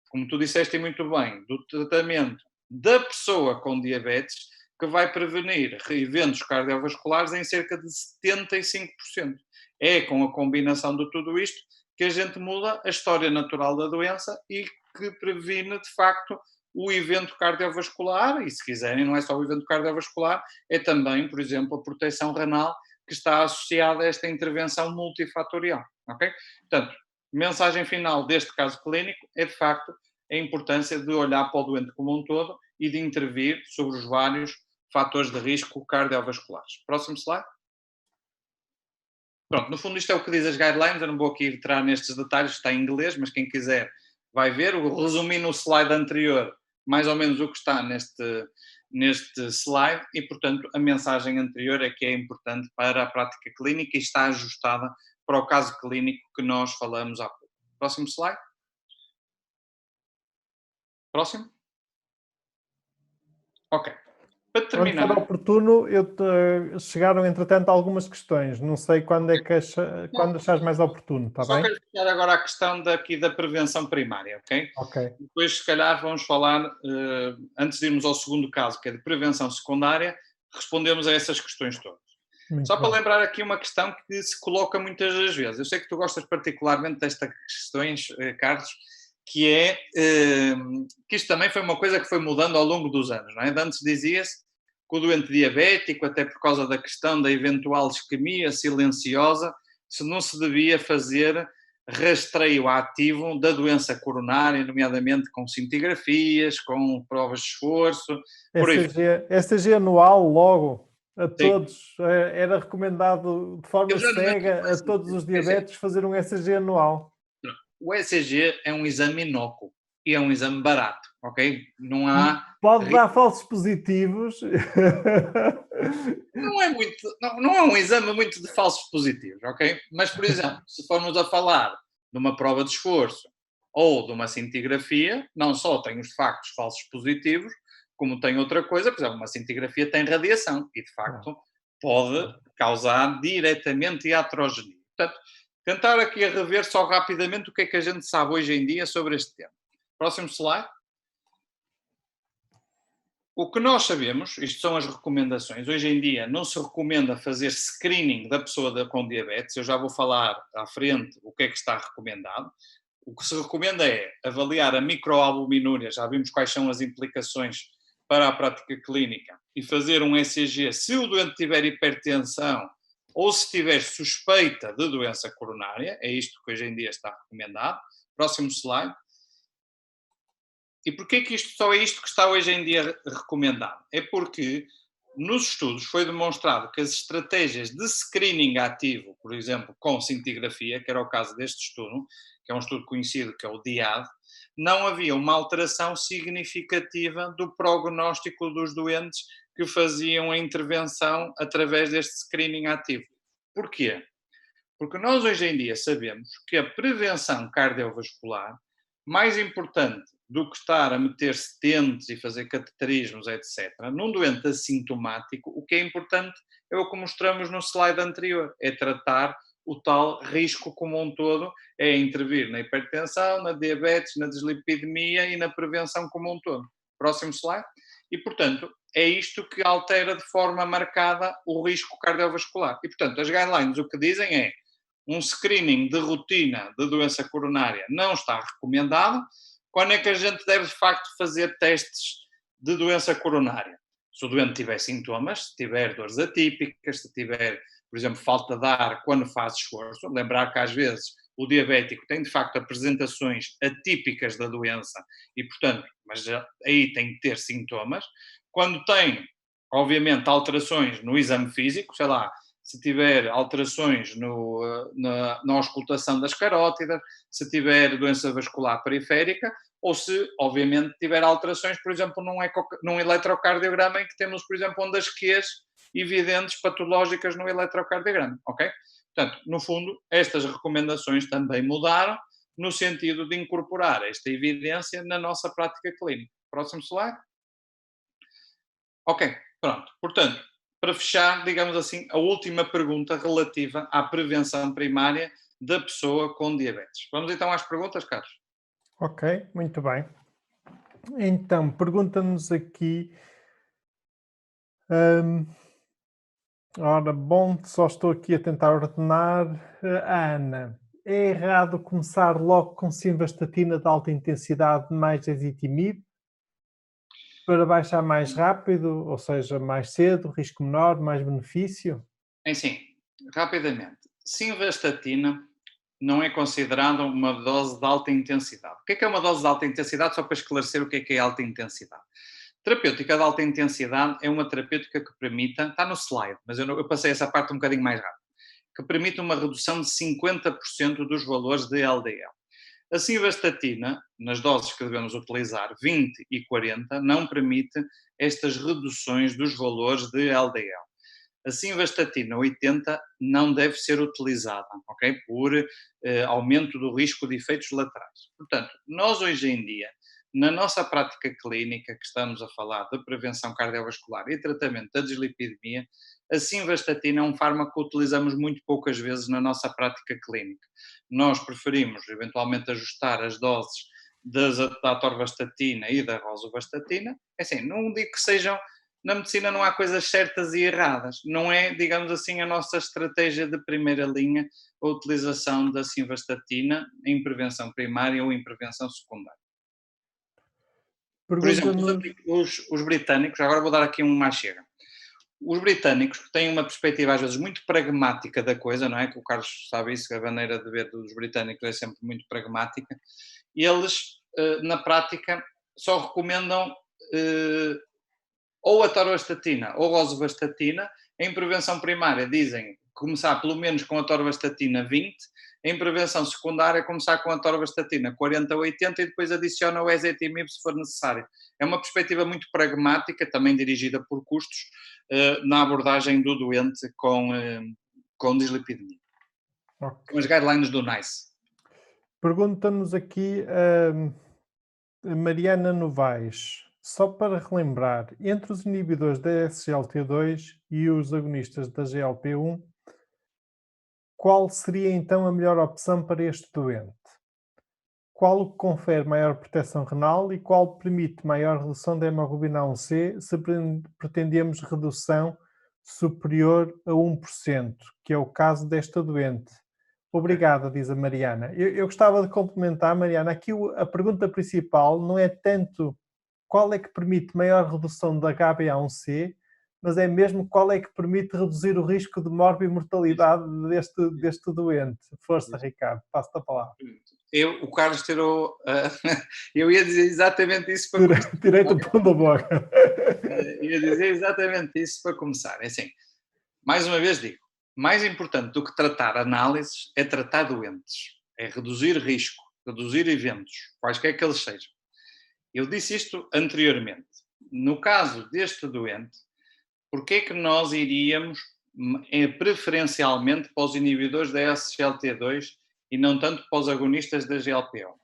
como tu disseste muito bem, do tratamento da pessoa com diabetes que vai prevenir eventos cardiovasculares em cerca de 75%. É com a combinação de tudo isto que a gente muda a história natural da doença e que previne, de facto, o evento cardiovascular. E, se quiserem, não é só o evento cardiovascular, é também, por exemplo, a proteção renal, que está associada a esta intervenção multifatorial, ok? Portanto, mensagem final deste caso clínico é, de facto, a importância de olhar para o doente como um todo e de intervir sobre os vários fatores de risco cardiovasculares. Próximo slide. Pronto, no fundo isto é o que diz as guidelines, eu não vou aqui entrar nestes detalhes, está em inglês, mas quem quiser vai ver. Eu resumi no slide anterior mais ou menos o que está neste slide e, portanto, a mensagem anterior é que é importante para a prática clínica e está ajustada para o caso clínico que nós falamos há pouco. Próximo slide. Próximo. Ok. Para terminar... Quando for oportuno, chegaram, entretanto, algumas questões. Não sei quando é que quando achares mais oportuno, está bem? Só quero fechar agora a questão daqui da prevenção primária, ok? Ok. Depois, se calhar, vamos falar, antes de irmos ao segundo caso, que é de prevenção secundária, respondemos a essas questões todas. Muito Só para bem. lembrar aqui uma questão que se coloca muitas das vezes. Eu sei que tu gostas particularmente destas questões, Carlos, que é que isto também foi uma coisa que foi mudando ao longo dos anos, não é? De antes dizia-se que o doente diabético, até por causa da questão da eventual isquemia silenciosa, se não se devia fazer rastreio ativo da doença coronária, nomeadamente com cintigrafias, com provas de esforço, por aí. ECG anual logo a Sim. todos. Era recomendado de forma cega a todos os diabéticos fazer um ECG anual. O ECG é um exame inócuo e é um exame barato, ok? Não há... Pode dar falsos positivos. Não é um exame muito de falsos positivos, ok? Mas, por exemplo, se formos a falar de uma prova de esforço ou de uma cintigrafia, não só tem os factos falsos positivos, como tem outra coisa, por exemplo, uma cintigrafia tem radiação e, de facto, pode causar diretamente iatrogenia. Portanto, tentar aqui a rever só rapidamente o que é que a gente sabe hoje em dia sobre este tema. Próximo slide. O que nós sabemos, isto são as recomendações, hoje em dia não se recomenda fazer screening da pessoa com diabetes, eu já vou falar à frente o que é que está recomendado. O que se recomenda é avaliar a microalbuminúria, já vimos quais são as implicações para a prática clínica e fazer um ECG se o doente tiver hipertensão ou se tiver suspeita de doença coronária, é isto que hoje em dia está recomendado. Próximo slide. E porquê que isto só é isto que está hoje em dia recomendado? É porque nos estudos foi demonstrado que as estratégias de screening ativo, por exemplo, com cintigrafia, que era o caso deste estudo, que é um estudo conhecido que é o DIAD, não havia uma alteração significativa do prognóstico dos doentes que faziam a intervenção através deste screening ativo. Porquê? Porque nós hoje em dia sabemos que a prevenção cardiovascular, mais importante do que estar a meter stents e fazer cateterismos, etc., num doente assintomático, o que é importante é o que mostramos no slide anterior, é tratar o tal risco como um todo, é intervir na hipertensão, na diabetes, na dislipidemia e na prevenção como um todo. Próximo slide. E, portanto, é isto que altera de forma marcada o risco cardiovascular. E, portanto, as guidelines o que dizem é um screening de rotina de doença coronária não está recomendado. Quando é que a gente deve, de facto, fazer testes de doença coronária? Se o doente tiver sintomas, se tiver dores atípicas, se tiver, por exemplo, falta de ar quando faz esforço, lembrar que às vezes o diabético tem, de facto, apresentações atípicas da doença e, portanto, mas aí tem que ter sintomas. Quando tem, obviamente, alterações no exame físico, sei lá, se tiver alterações na auscultação das carótidas, se tiver doença vascular periférica, ou se, obviamente, tiver alterações, por exemplo, num eletrocardiograma em que temos, por exemplo, ondas Qs evidentes patológicas no eletrocardiograma, ok? Portanto, no fundo, estas recomendações também mudaram no sentido de incorporar esta evidência na nossa prática clínica. Próximo slide. Ok, pronto. Portanto, para fechar, digamos assim, a última pergunta relativa à prevenção primária da pessoa com diabetes. Vamos então às perguntas, Carlos? Ok, muito bem. Então, pergunta-nos aqui. Ora, bom, só estou aqui a tentar ordenar. A Ana, é errado começar logo com simvastatina de alta intensidade mais ezetimibe para baixar mais rápido, ou seja, mais cedo, risco menor, mais benefício? Sim, rapidamente. Simvastatina não é considerada uma dose de alta intensidade. O que é uma dose de alta intensidade? Só para esclarecer o que é alta intensidade. Terapêutica de alta intensidade é uma terapêutica que permita, está no slide, mas eu passei essa parte um bocadinho mais rápido, que permite uma redução de 50% dos valores de LDL. A simvastatina, nas doses que devemos utilizar, 20 e 40, não permite estas reduções dos valores de LDL. A simvastatina 80 não deve ser utilizada, ok? Por aumento do risco de efeitos laterais. Portanto, nós hoje em dia, na nossa prática clínica, que estamos a falar de prevenção cardiovascular e tratamento da dislipidemia, a simvastatina é um fármaco que utilizamos muito poucas vezes na nossa prática clínica. Nós preferimos, eventualmente, ajustar as doses da atorvastatina e da rosuvastatina. É assim, não digo que sejam. Na medicina não há coisas certas e erradas. Não é, digamos assim, a nossa estratégia de primeira linha a utilização da simvastatina em prevenção primária ou em prevenção secundária. Por exemplo, os britânicos, agora vou dar aqui uma chega. Os britânicos têm uma perspectiva às vezes muito pragmática da coisa, não é? Que o Carlos sabe isso, que a maneira de ver dos britânicos é sempre muito pragmática. E eles, na prática, só recomendam ou a atorvastatina ou a rosuvastatina. Em prevenção primária dizem começar pelo menos com a atorvastatina 20, em prevenção secundária começar com a atorvastatina 40 ou 80 e depois adiciona o ezetimibe se for necessário. É uma perspectiva muito pragmática, também dirigida por custos, na abordagem do doente com dislipidemia. Okay. Com as guidelines do NICE. Pergunta-nos aqui a Mariana Novaes. Só para relembrar, entre os inibidores da SGLT2 e os agonistas da GLP-1, qual seria então a melhor opção para este doente? Qual o que confere maior proteção renal e qual permite maior redução da hemoglobina A1C se pretendemos redução superior a 1%, que é o caso desta doente? Obrigada, diz a Mariana. Eu gostava de complementar, Mariana, aqui a pergunta principal não é tanto qual é que permite maior redução da HbA1c, mas é mesmo qual é que permite reduzir o risco de morbimortalidade deste doente. Força, Ricardo, passo-te a palavra. O Carlos tirou. Eu ia dizer exatamente isso para começar. Tirei-te o pão da boca. Ia dizer exatamente isso para começar. É assim, mais uma vez digo, mais importante do que tratar análises é tratar doentes, é reduzir risco, reduzir eventos, quaisquer que eles sejam. Eu disse isto anteriormente. No caso deste doente, porquê é que nós iríamos preferencialmente para os inibidores da SGLT2 e não tanto para os agonistas da GLP-1?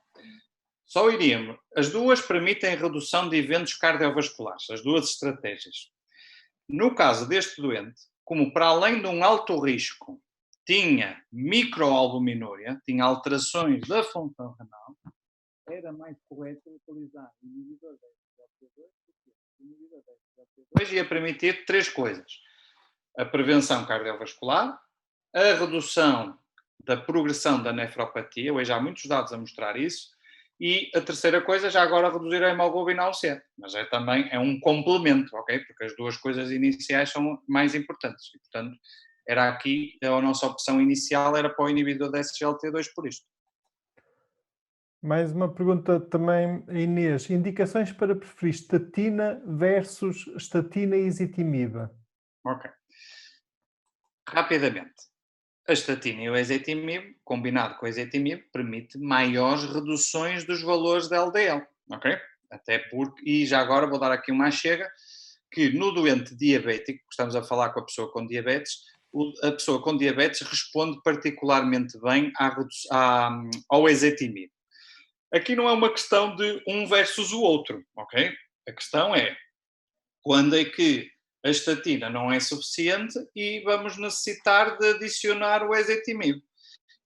Só iríamos. As duas permitem redução de eventos cardiovasculares, as duas estratégias. No caso deste doente, como para além de um alto risco tinha microalbuminúria, tinha alterações da função renal, era mais correto utilizar o inibidor da SGLT2, porque o inibidor da SGLT2 ia permitir três coisas: a prevenção cardiovascular, a redução da progressão da nefropatia, hoje há muitos dados a mostrar isso, e a terceira coisa, já agora, reduzir a hemoglobina A1C, mas também é um complemento, ok? Porque as duas coisas iniciais são mais importantes, e portanto, era aqui, a nossa opção inicial era para o inibidor da SGLT2 por isto. Mais uma pergunta também, Inês. Indicações para preferir estatina versus estatina e ezetimibe? Ok. Rapidamente. A estatina e o ezetimibe, combinado com o ezetimibe, permite maiores reduções dos valores da LDL, ok? Até porque, e já agora vou dar aqui uma chega, que no doente diabético, estamos a falar com a pessoa com diabetes, a pessoa com diabetes responde particularmente bem ao ezetimibe. Aqui não é uma questão de um versus o outro, ok? A questão é quando é que a estatina não é suficiente e vamos necessitar de adicionar o ezetimibe.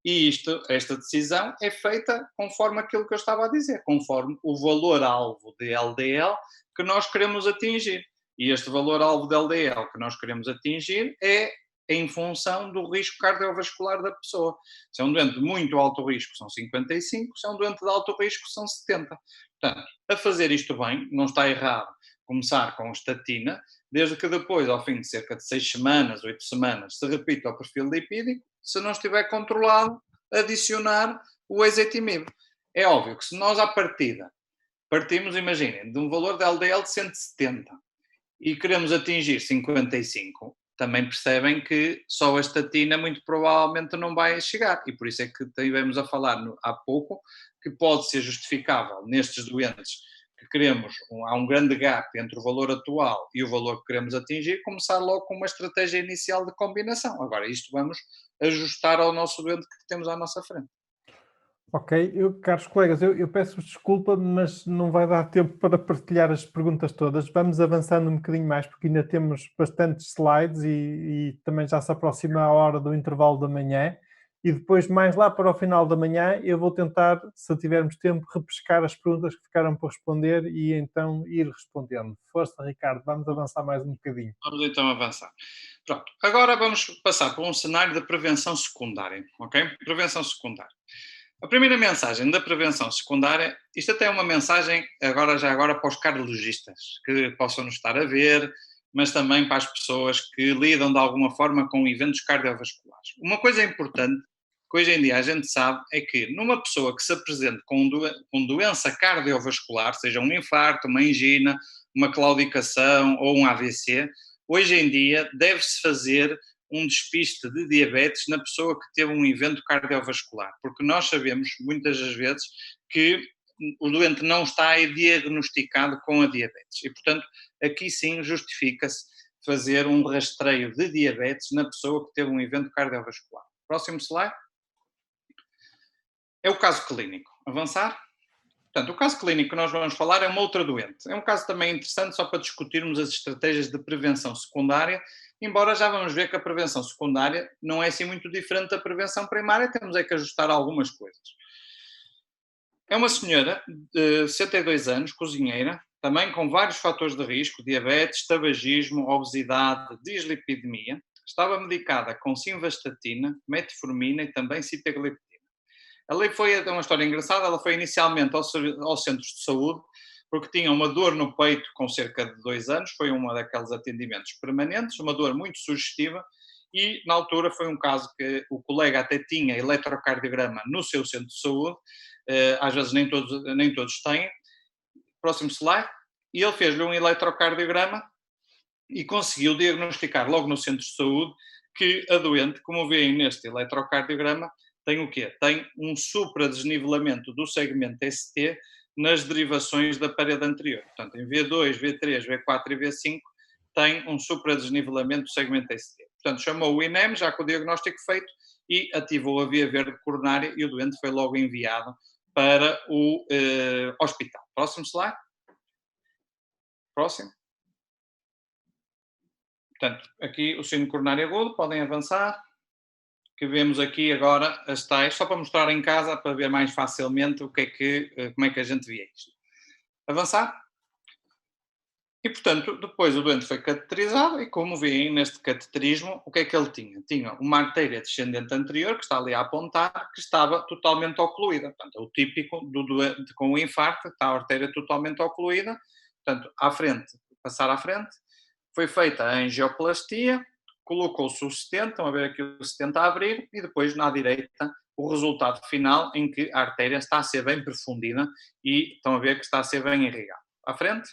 E esta decisão é feita conforme aquilo que eu estava a dizer, conforme o valor-alvo de LDL que nós queremos atingir. E este valor-alvo de LDL que nós queremos atingir é em função do risco cardiovascular da pessoa. Se é um doente de muito alto risco, são 55, se é um doente de alto risco, são 70. Portanto, a fazer isto bem, não está errado começar com estatina, desde que depois, ao fim de cerca de 6 semanas, 8 semanas, se repita o perfil lipídico, se não estiver controlado, adicionar o ezetimibe. É óbvio que se nós à partida partimos, imaginem, de um valor de LDL de 170 e queremos atingir 55, também percebem que só a estatina muito provavelmente não vai chegar. E por isso é que estivemos a falar há pouco que pode ser justificável nestes doentes que queremos, há um grande gap entre o valor atual e o valor que queremos atingir, começar logo com uma estratégia inicial de combinação. Agora, isto vamos ajustar ao nosso doente que temos à nossa frente. Ok, caros colegas, eu peço desculpa, mas não vai dar tempo para partilhar as perguntas todas. Vamos avançando um bocadinho mais, porque ainda temos bastantes slides e também já se aproxima a hora do intervalo da manhã. E depois, mais lá para o final da manhã, eu vou tentar, se tivermos tempo, repescar as perguntas que ficaram por responder e então ir respondendo. Força, Ricardo, vamos avançar mais um bocadinho. Vamos então avançar. Pronto, agora vamos passar para um cenário de prevenção secundária, ok? Prevenção secundária. A primeira mensagem da prevenção secundária, isto até é uma mensagem já agora para os cardiologistas que possam nos estar a ver, mas também para as pessoas que lidam de alguma forma com eventos cardiovasculares. Uma coisa importante que hoje em dia a gente sabe é que numa pessoa que se apresente com doença cardiovascular, seja um infarto, uma angina, uma claudicação ou um AVC, hoje em dia deve-se fazer um despiste de diabetes na pessoa que teve um evento cardiovascular, porque nós sabemos muitas das vezes que o doente não está diagnosticado com a diabetes e, portanto, aqui sim justifica-se fazer um rastreio de diabetes na pessoa que teve um evento cardiovascular. Próximo slide. É o caso clínico. Avançar? Portanto, o caso clínico que nós vamos falar é uma outra doente. É um caso também interessante só para discutirmos as estratégias de prevenção secundária, embora já vamos ver que a prevenção secundária não é assim muito diferente da prevenção primária, temos é que ajustar algumas coisas. É uma senhora de 62 anos, cozinheira, também com vários fatores de risco, diabetes, tabagismo, obesidade, dislipidemia. Estava medicada com simvastatina, metformina e também sitagliptina. Ela foi uma história engraçada, ela foi inicialmente aos centros de saúde porque tinha uma dor no peito com cerca de 2 anos, foi um daqueles atendimentos permanentes, uma dor muito sugestiva, e na altura foi um caso que o colega até tinha eletrocardiograma no seu centro de saúde, às vezes nem todos têm. Próximo slide. E ele fez-lhe um eletrocardiograma e conseguiu diagnosticar logo no centro de saúde que a doente, como veem neste eletrocardiograma, tem o quê? Tem um supradesnivelamento do segmento ST nas derivações da parede anterior. Portanto, em V2, V3, V4 e V5 tem um supradesnivelamento do segmento ST. Portanto, chamou o INEM, já com o diagnóstico feito, e ativou a via verde coronária e o doente foi logo enviado para o hospital. Próximo slide. Próximo. Portanto, aqui o sino coronário agudo, podem avançar, que vemos aqui agora as tais, só para mostrar em casa, para ver mais facilmente como é que a gente via isto. Avançar. E, portanto, depois o doente foi cateterizado e, como veem neste cateterismo, o que é que ele tinha? Tinha uma artéria descendente anterior, que está ali a apontar, que estava totalmente ocluída. Portanto, é o típico do doente com o infarto, está a artéria totalmente ocluída. Portanto, passar à frente. Foi feita a angioplastia, colocou-se o stent, estão a ver aqui o stent a abrir, e depois, na direita, o resultado final em que a artéria está a ser bem perfundida e estão a ver que está a ser bem irrigada. À frente.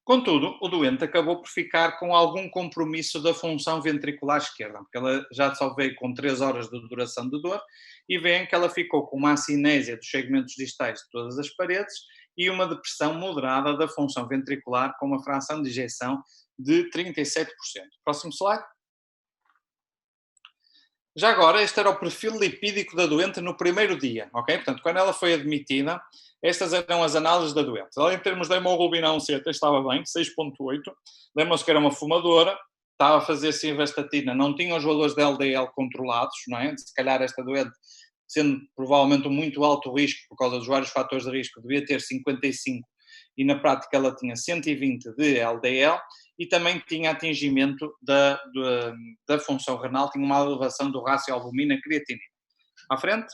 Contudo, o doente acabou por ficar com algum compromisso da função ventricular esquerda, porque ela já só veio com 3 horas de duração de dor, e veem que ela ficou com uma acinésia dos segmentos distais de todas as paredes e uma depressão moderada da função ventricular com uma fração de ejeção de 37%. Próximo slide. Já agora, este era o perfil lipídico da doente no primeiro dia, ok? Portanto, quando ela foi admitida, estas eram as análises da doente. Ela, em termos de hemoglobina A1C, estava bem, 6,8. Lembram-se que era uma fumadora, estava a fazer simvastatina, não tinha os valores de LDL controlados, não é? Se calhar esta doente, sendo provavelmente um muito alto risco, por causa dos vários fatores de risco, devia ter 55 e na prática ela tinha 120 de LDL e também tinha atingimento da função renal, tinha uma elevação do rácio albumina-creatinina. À frente.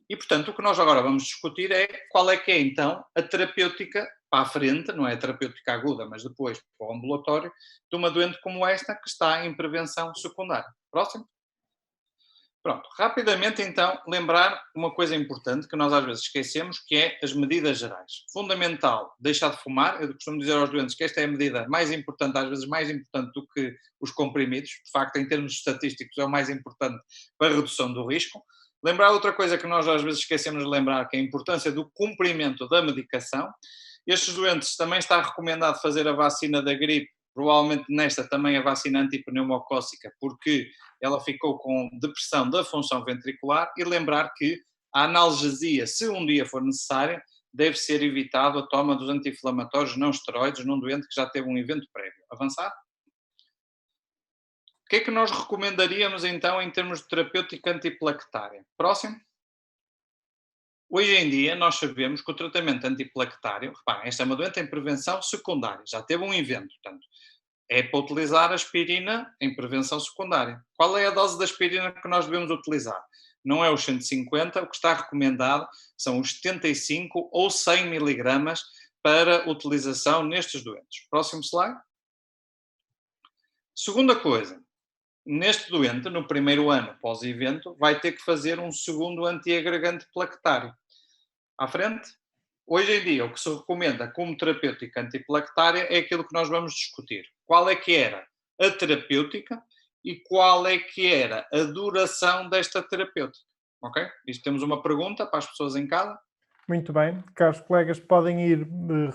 E, portanto, o que nós agora vamos discutir é qual é que é, então, a terapêutica para a frente, não é a terapêutica aguda, mas depois para o ambulatório, de uma doente como esta que está em prevenção secundária. Próximo. Pronto, rapidamente então lembrar uma coisa importante que nós às vezes esquecemos, que é as medidas gerais. Fundamental deixar de fumar, eu costumo dizer aos doentes que esta é a medida mais importante, às vezes mais importante do que os comprimidos, de facto em termos estatísticos é o mais importante para a redução do risco. Lembrar outra coisa que nós às vezes esquecemos de lembrar, que é a importância do cumprimento da medicação. Estes doentes também está recomendado fazer a vacina da gripe, provavelmente nesta também a vacina antipneumocócica, porque ela ficou com depressão da função ventricular, e lembrar que a analgesia, se um dia for necessária, deve ser evitado a toma dos anti-inflamatórios não esteroides num doente que já teve um evento prévio. Avançar? O que é que nós recomendaríamos então em termos de terapêutica antiplaquetária? Próximo. Hoje em dia nós sabemos que o tratamento antiplaquetário, reparem, esta é uma doente em prevenção secundária, já teve um evento, portanto, é para utilizar aspirina em prevenção secundária. Qual é a dose de aspirina que nós devemos utilizar? Não é os 150, o que está recomendado são os 75 ou 100 miligramas para utilização nestes doentes. Próximo slide. Segunda coisa, neste doente, no primeiro ano pós-evento, vai ter que fazer um segundo antiagregante plaquetário. À frente. Hoje em dia, o que se recomenda como terapêutica antiplaquetária é aquilo que nós vamos discutir. Qual é que era a terapêutica e qual é que era a duração desta terapêutica. Ok? Isto temos uma pergunta para as pessoas em casa. Muito bem. Caros colegas, podem ir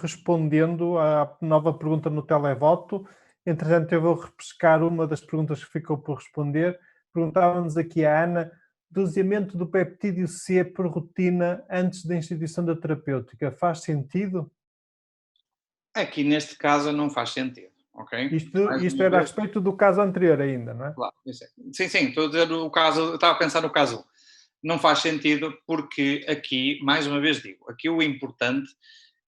respondendo à nova pergunta no televoto. Entretanto, eu vou repescar uma das perguntas que ficou por responder. Perguntava-nos aqui a Ana: doseamento do peptídeo C por rotina antes da instituição da terapêutica, faz sentido? Aqui neste caso não faz sentido, ok? Isto era a respeito do caso anterior ainda, não é? Claro, sim, estou a dizer o caso, estava a pensar no caso 1. Não faz sentido porque aqui, mais uma vez digo, aqui o importante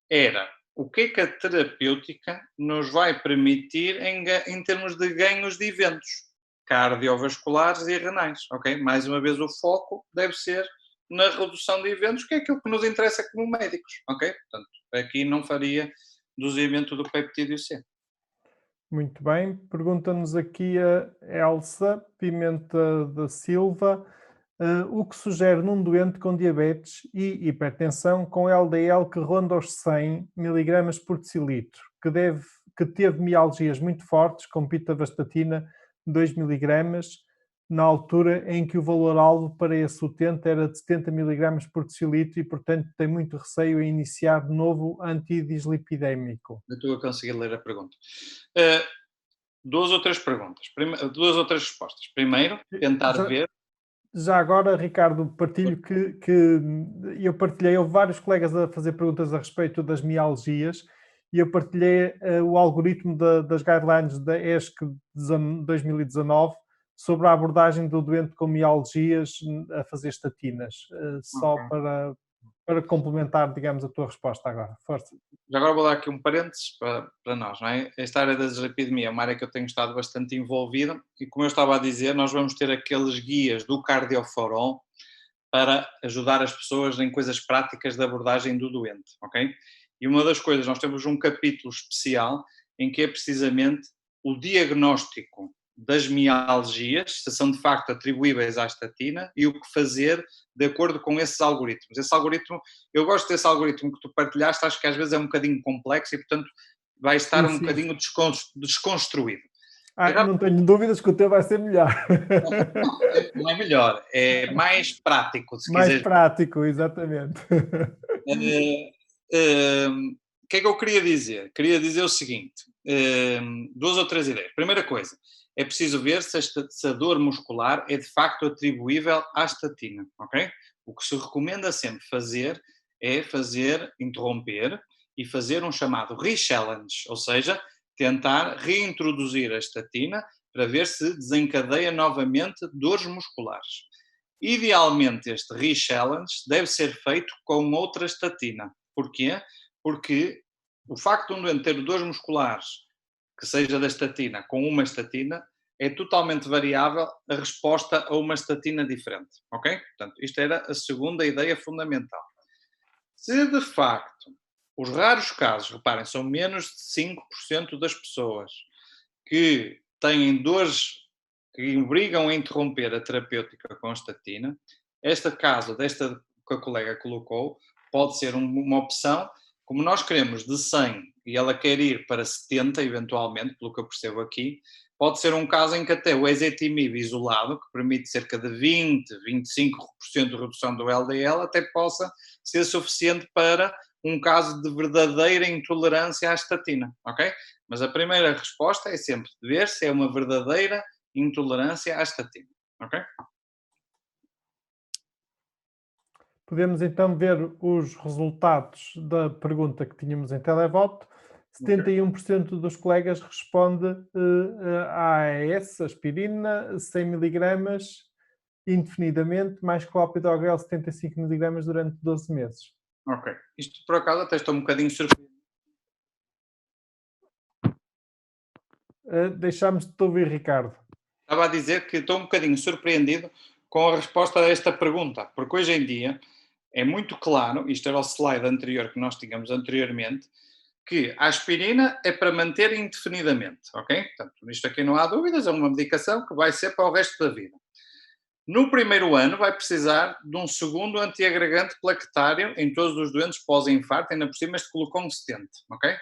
era o que é que a terapêutica nos vai permitir em termos de ganhos de eventos cardiovasculares e renais, ok? Mais uma vez o foco deve ser na redução de eventos, que é aquilo que nos interessa como médicos, ok? Portanto, aqui não faria doseamento do peptídeo C. Muito bem. Pergunta-nos aqui a Elsa Pimenta da Silva, o que sugere num doente com diabetes e hipertensão com LDL que ronda os 100 miligramas por decilitro, que teve mialgias muito fortes com pitavastatina 2 miligramas, na altura em que o valor-alvo para esse utente era de 70 miligramas por decilitro e, portanto, tem muito receio em iniciar de novo antidislipidémico. Eu estou a conseguir ler a pergunta. Duas ou três perguntas, duas ou três respostas. Primeiro, tentar ver. Já agora, Ricardo, partilho que eu partilhei, houve vários colegas a fazer perguntas a respeito das mialgias e eu partilhei o algoritmo das guidelines da ESC 2019 sobre a abordagem do doente com mialgias a fazer estatinas, só para complementar, digamos, a tua resposta agora. Força. Já agora vou dar aqui um parênteses para nós, não é? Esta área da dislipidemia é uma área que eu tenho estado bastante envolvido e, como eu estava a dizer, nós vamos ter aqueles guias do Cardioforum para ajudar as pessoas em coisas práticas da abordagem do doente, ok? E uma das coisas, nós temos um capítulo especial em que é precisamente o diagnóstico das mialgias, se são de facto atribuíveis à estatina e o que fazer de acordo com esses algoritmos. Esse algoritmo, eu gosto desse algoritmo que tu partilhaste, acho que às vezes é um bocadinho complexo e, portanto, vai estar um bocadinho desconstruído. Não tenho dúvidas que o teu vai ser melhor. Não é melhor, é mais prático, se mais quiseres. prático, exatamente. O que é que eu queria dizer? Queria dizer o seguinte, duas ou três ideias. Primeira coisa, é preciso ver se a dor muscular é de facto atribuível à estatina, ok? O que se recomenda sempre fazer é interromper e fazer um chamado re-challenge, ou seja, tentar reintroduzir a estatina para ver se desencadeia novamente dores musculares. Idealmente, este re-challenge deve ser feito com outra estatina. Porquê? Porque o facto de um doente ter dores musculares que seja da estatina com uma estatina é totalmente variável a resposta a uma estatina diferente, ok? Portanto, isto era a segunda ideia fundamental. Se de facto os raros casos, reparem, são menos de 5% das pessoas que têm dores que obrigam a interromper a terapêutica com a estatina, desta que a colega colocou, pode ser uma opção. Como nós queremos de 100 e ela quer ir para 70 eventualmente, pelo que eu percebo aqui, pode ser um caso em que até o ezetimibe isolado, que permite cerca de 20, 25% de redução do LDL, até possa ser suficiente para um caso de verdadeira intolerância à estatina, ok? Mas a primeira resposta é sempre ver se é uma verdadeira intolerância à estatina, ok? Podemos então ver os resultados da pergunta que tínhamos em televoto. 71% dos colegas responde a AES, aspirina, 100 mg indefinidamente, mais clopidogrel 75 mg durante 12 meses. Ok. Isto, por acaso, até estou um bocadinho surpreendido. Deixámos de te ouvir, Ricardo. Estava a dizer que estou um bocadinho surpreendido com a resposta a esta pergunta, porque hoje em dia é muito claro, isto era o slide anterior que nós tínhamos anteriormente, que a aspirina é para manter indefinidamente, ok? Portanto, isto aqui não há dúvidas, é uma medicação que vai ser para o resto da vida. No primeiro ano vai precisar de um segundo antiagregante plaquetário em todos os doentes pós-infarto, ainda por cima este colocou um 70, ok?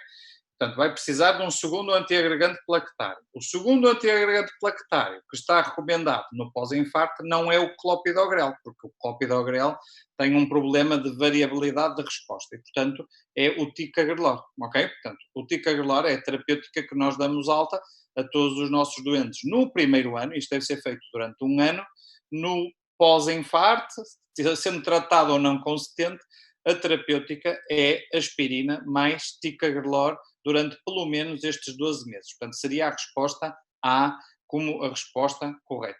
Portanto, vai precisar de um segundo antiagregante plaquetário. O segundo antiagregante plaquetário que está recomendado no pós-infarto não é o clopidogrel, porque o clopidogrel tem um problema de variabilidade de resposta e, portanto, é o ticagrelor, ok? Portanto, o ticagrelor é a terapêutica que nós damos alta a todos os nossos doentes no primeiro ano, isto deve ser feito durante um ano, no pós-infarto, sendo tratado ou não com stent, a terapêutica é aspirina mais ticagrelor durante pelo menos estes 12 meses. Portanto, seria a resposta A como a resposta correta.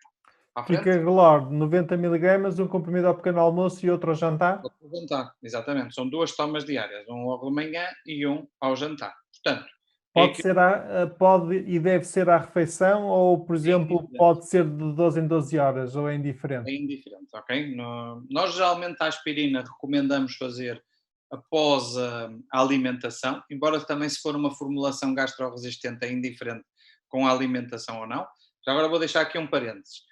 Ticagrelor, 90 mg, um comprimido ao pequeno almoço e outro ao jantar? Ao jantar, exatamente. São 2 tomas diárias, um logo de manhã e um ao jantar. Portanto, Pode ser, pode e deve ser à refeição ou, por É exemplo, indiferente. pode ser de 12 em 12 horas ou é indiferente? É indiferente, ok? Nós geralmente a aspirina recomendamos fazer após a alimentação, embora também se for uma formulação gastroresistente é indiferente com a alimentação ou não. Já agora vou deixar aqui um parênteses.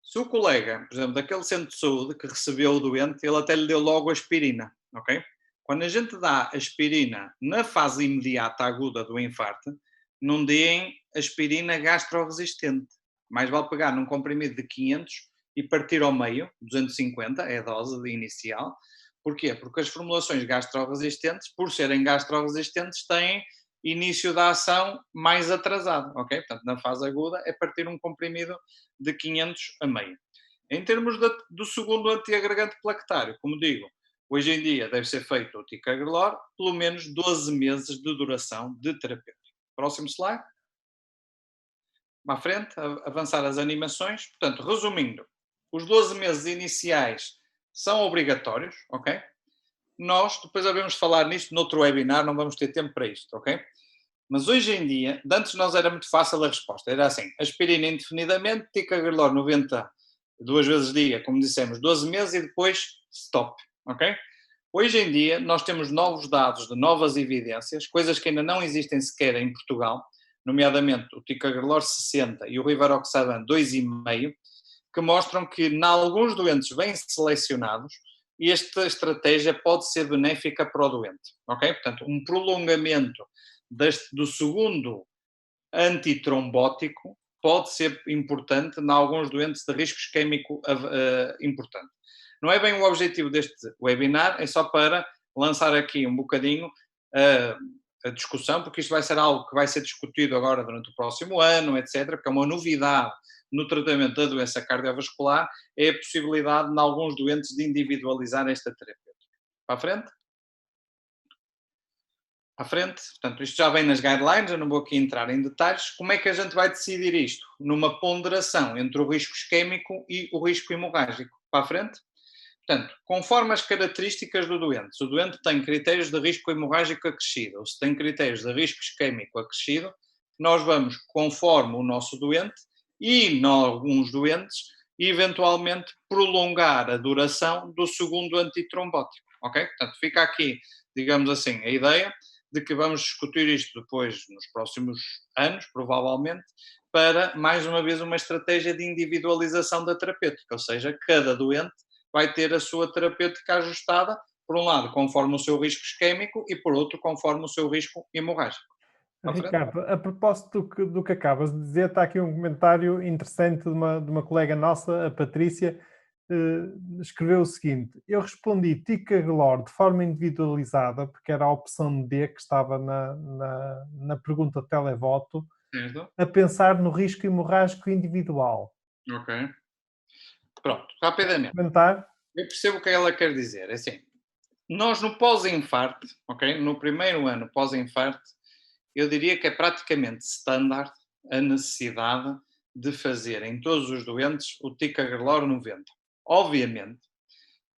Se o colega, por exemplo, daquele centro de saúde que recebeu o doente, ele até lhe deu logo aspirina, ok? Quando a gente dá aspirina na fase imediata aguda do infarto, não deem aspirina gastroresistente. Mais vale pegar num comprimido de 500 e partir ao meio, 250 é a dose inicial. Porquê? Porque as formulações gastroresistentes, por serem gastroresistentes, têm início da ação mais atrasado, ok? Portanto, na fase aguda é partir um comprimido de 500 a meio. Em termos do segundo antiagregante plaquetário, como digo, hoje em dia deve ser feito o ticagrelor, pelo menos 12 meses de duração de terapêutico. Próximo slide. À frente, avançar as animações. Portanto, resumindo, os 12 meses iniciais são obrigatórios, ok? Nós, depois havemos falar nisto noutro webinar, não vamos ter tempo para isto, ok? Mas hoje em dia, de antes nós era muito fácil a resposta, era assim, aspirina indefinidamente, ticagrelor 90, 2 vezes dia, como dissemos, 12 meses e depois stop, ok? Hoje em dia nós temos novos dados de novas evidências, coisas que ainda não existem sequer em Portugal, nomeadamente o ticagrelor 60 e o rivaroxaban 2,5, que mostram que, em alguns doentes bem selecionados, esta estratégia pode ser benéfica para o doente, ok? Portanto, um prolongamento do segundo antitrombótico pode ser importante em alguns doentes de risco isquémico importante. Não é bem o objetivo deste webinar, é só para lançar aqui um bocadinho a discussão, porque isto vai ser algo que vai ser discutido agora durante o próximo ano, etc., porque é uma novidade no tratamento da doença cardiovascular, é a possibilidade, em alguns doentes, de individualizar esta terapêutica. Para a frente? À frente, portanto, isto já vem nas guidelines, eu não vou aqui entrar em detalhes. Como é que a gente vai decidir isto? Numa ponderação entre o risco isquémico e o risco hemorrágico. Para a frente? Portanto, conforme as características do doente, se o doente tem critérios de risco hemorrágico acrescido ou se tem critérios de risco isquémico acrescido, nós vamos, conforme o nosso doente e, em alguns doentes, eventualmente prolongar a duração do segundo antitrombótico, ok? Portanto, fica aqui, digamos assim, a ideia de que vamos discutir isto depois nos próximos anos, provavelmente, para, mais uma vez, uma estratégia de individualização da terapêutica, ou seja, cada doente vai ter a sua terapêutica ajustada, por um lado, conforme o seu risco isquémico e, por outro, conforme o seu risco hemorrágico. Ricardo, a propósito do que acabas de dizer, está aqui um comentário interessante de uma colega nossa, a Patrícia, escreveu o seguinte: eu respondi ticagrelor de forma individualizada, porque era a opção D que estava na pergunta de televoto, Certo? a pensar no risco hemorrágico individual. Ok. Pronto, rapidamente. Comentar? Eu percebo o que ela quer dizer. É assim, nós no pós-infarto, ok? No primeiro ano pós-infarto, eu diria que é praticamente standard a necessidade de fazer em todos os doentes o ticagrelor 90. Obviamente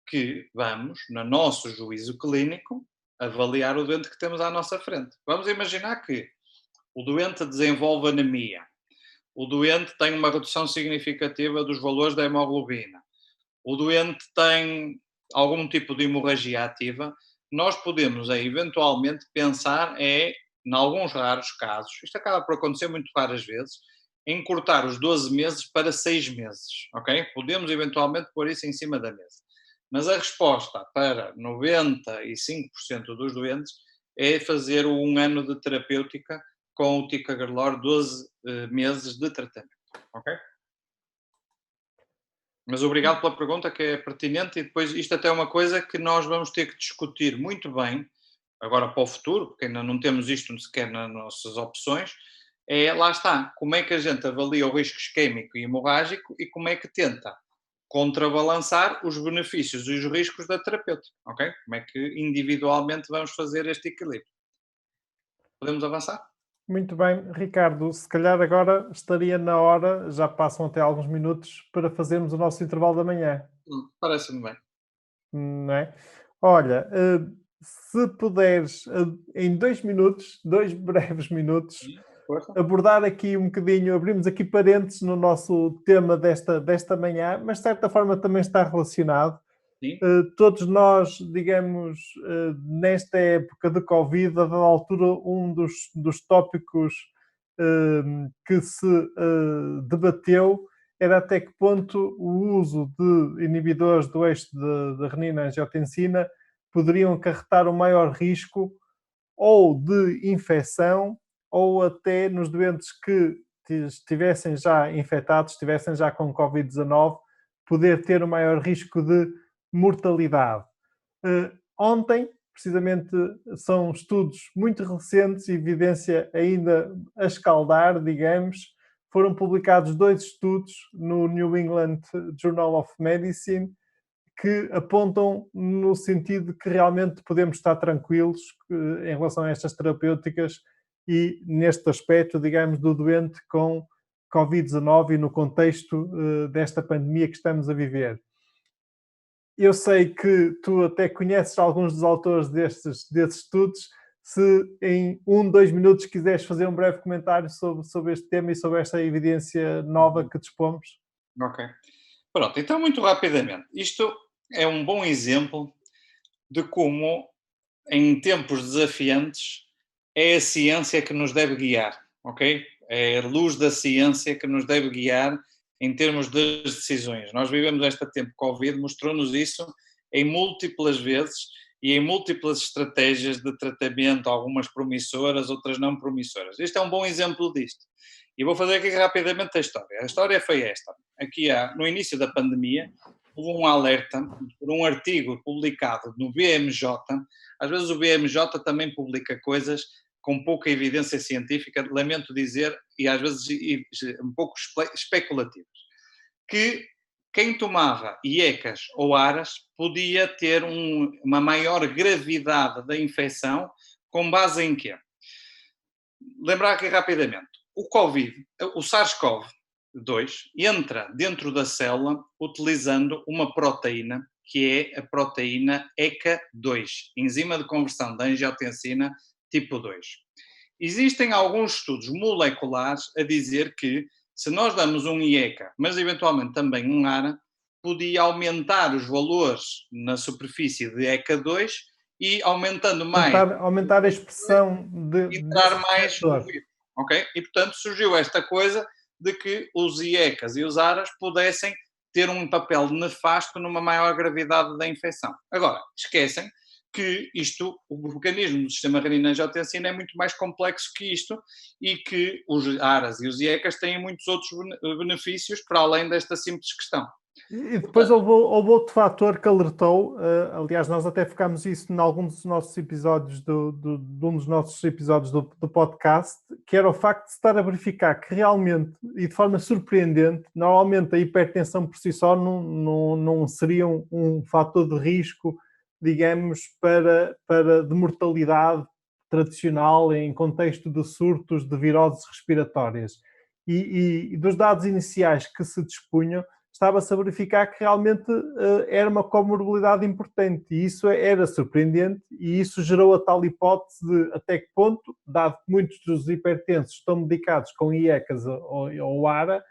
que vamos, no nosso juízo clínico, avaliar o doente que temos à nossa frente. Vamos imaginar que o doente desenvolve anemia, o doente tem uma redução significativa dos valores da hemoglobina, o doente tem algum tipo de hemorragia ativa, nós podemos eventualmente pensar em alguns raros casos, isto acaba por acontecer muito raras vezes, encurtar os 12 meses para 6 meses, ok? Podemos eventualmente pôr isso em cima da mesa. Mas a resposta para 95% dos doentes é fazer um ano de terapêutica com o ticagrelor, 12 meses de tratamento, ok? Mas obrigado pela pergunta, que é pertinente, e depois isto até é uma coisa que nós vamos ter que discutir muito bem, agora para o futuro, porque ainda não temos isto sequer nas nossas opções, lá está, como é que a gente avalia o risco isquémico e hemorrágico e como é que tenta contrabalançar os benefícios e os riscos da terapêutica, ok? Como é que individualmente vamos fazer este equilíbrio. Podemos avançar? Muito bem, Ricardo, se calhar agora estaria na hora, já passam até alguns minutos, para fazermos o nosso intervalo da manhã, Parece-me bem. não é? Olha, se puderes, em 2 minutos, 2 breves minutos, Força. abordar aqui um bocadinho, abrimos aqui parênteses no nosso tema desta manhã, mas de certa forma também está relacionado. Sim. Todos nós, digamos, nesta época de Covid, a dada altura, um dos tópicos que se debateu era até que ponto o uso de inibidores do eixo de renina-angiotensina poderiam acarretar um maior risco ou de infecção ou até nos doentes que estivessem já infectados, estivessem já com Covid-19, poder ter um maior risco de mortalidade. Ontem, precisamente, são estudos muito recentes, evidência ainda a escaldar, digamos, foram publicados 2 estudos no New England Journal of Medicine que apontam no sentido de que realmente podemos estar tranquilos em relação a estas terapêuticas e neste aspecto, digamos, do doente com Covid-19 e no contexto desta pandemia que estamos a viver. Eu sei que tu até conheces alguns dos autores desses estudos. Se em 2 minutos quiseres fazer um breve comentário sobre este tema e sobre esta evidência nova que dispomos. Ok. Pronto, então muito rapidamente. Isto é um bom exemplo de como, em tempos desafiantes, é a ciência que nos deve guiar, ok? É a luz da ciência que nos deve guiar em termos das decisões. Nós vivemos este tempo Covid, mostrou-nos isso em múltiplas vezes e em múltiplas estratégias de tratamento, algumas promissoras, outras não promissoras. Este é um bom exemplo disto. E vou fazer aqui rapidamente a história. A história foi esta. Aqui no início da pandemia, houve um alerta por um artigo publicado no BMJ. Às vezes o BMJ também publica coisas com pouca evidência científica, lamento dizer, e às vezes um pouco especulativas, que quem tomava IECAs ou ARAS podia ter uma maior gravidade da infecção, com base em quê? Lembrar aqui rapidamente, o SARS-CoV-2 entra dentro da célula utilizando uma proteína que é a proteína ECA2, enzima de conversão da angiotensina tipo 2. Existem alguns estudos moleculares a dizer que se nós damos um IECA, mas eventualmente também um ARA, podia aumentar os valores na superfície de ECA2 e aumentando mais... Aumentar a expressão entrar mais o receptor. vírus, ok? E, portanto, surgiu esta coisa de que os IECAs e os ARAs pudessem ter um papel nefasto numa maior gravidade da infecção. Agora, esquecem que o mecanismo do sistema renina-angiotensina é muito mais complexo que isto e que os ARAs e os IECAs têm muitos outros benefícios para além desta simples questão. E depois houve outro fator que alertou, aliás, nós até focámos isso em algum dos nossos episódios, de um dos nossos episódios do podcast, que era o facto de se estar a verificar que realmente, e de forma surpreendente, normalmente a hipertensão por si só não seria um fator de risco, digamos, de mortalidade tradicional em contexto de surtos de viroses respiratórias. E dos dados iniciais que se dispunham, estava-se a verificar que realmente era uma comorbilidade importante e isso era surpreendente e isso gerou a tal hipótese de até que ponto, dado que muitos dos hipertensos estão medicados com IECAs ou ARA,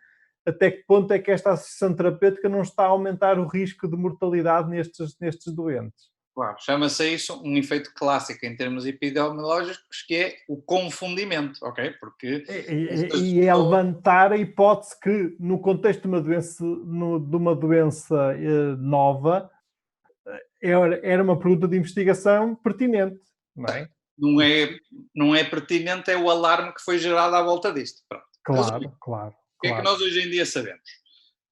até que ponto é que esta associação terapêutica não está a aumentar o risco de mortalidade nestes doentes. Claro, chama-se isso um efeito clássico em termos epidemiológicos, que é o confundimento, ok? Porque é levantar a hipótese que, no contexto de uma doença nova, era uma pergunta de investigação pertinente, não é? Não é pertinente, é o alarme que foi gerado à volta disto. Pronto. Claro. O que é que nós hoje em dia sabemos?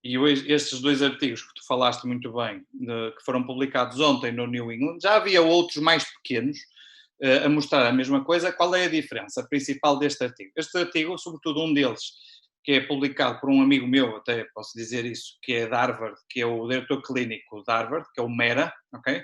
E estes 2 artigos que tu falaste muito bem, que foram publicados ontem no New England, já havia outros mais pequenos a mostrar a mesma coisa. Qual é a diferença principal deste artigo? Este artigo, sobretudo um deles, que é publicado por um amigo meu, até posso dizer isso, que é de Harvard, que é o diretor clínico de Harvard, que é o Mehra, ok?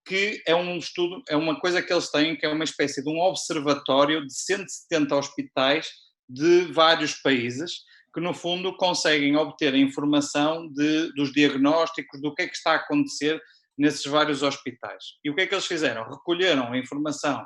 Que é um estudo, é uma coisa que eles têm, que é uma espécie de um observatório de 170 hospitais de vários países, que no fundo conseguem obter a informação dos diagnósticos, do que é que está a acontecer nesses vários hospitais. E o que é que eles fizeram? Recolheram a informação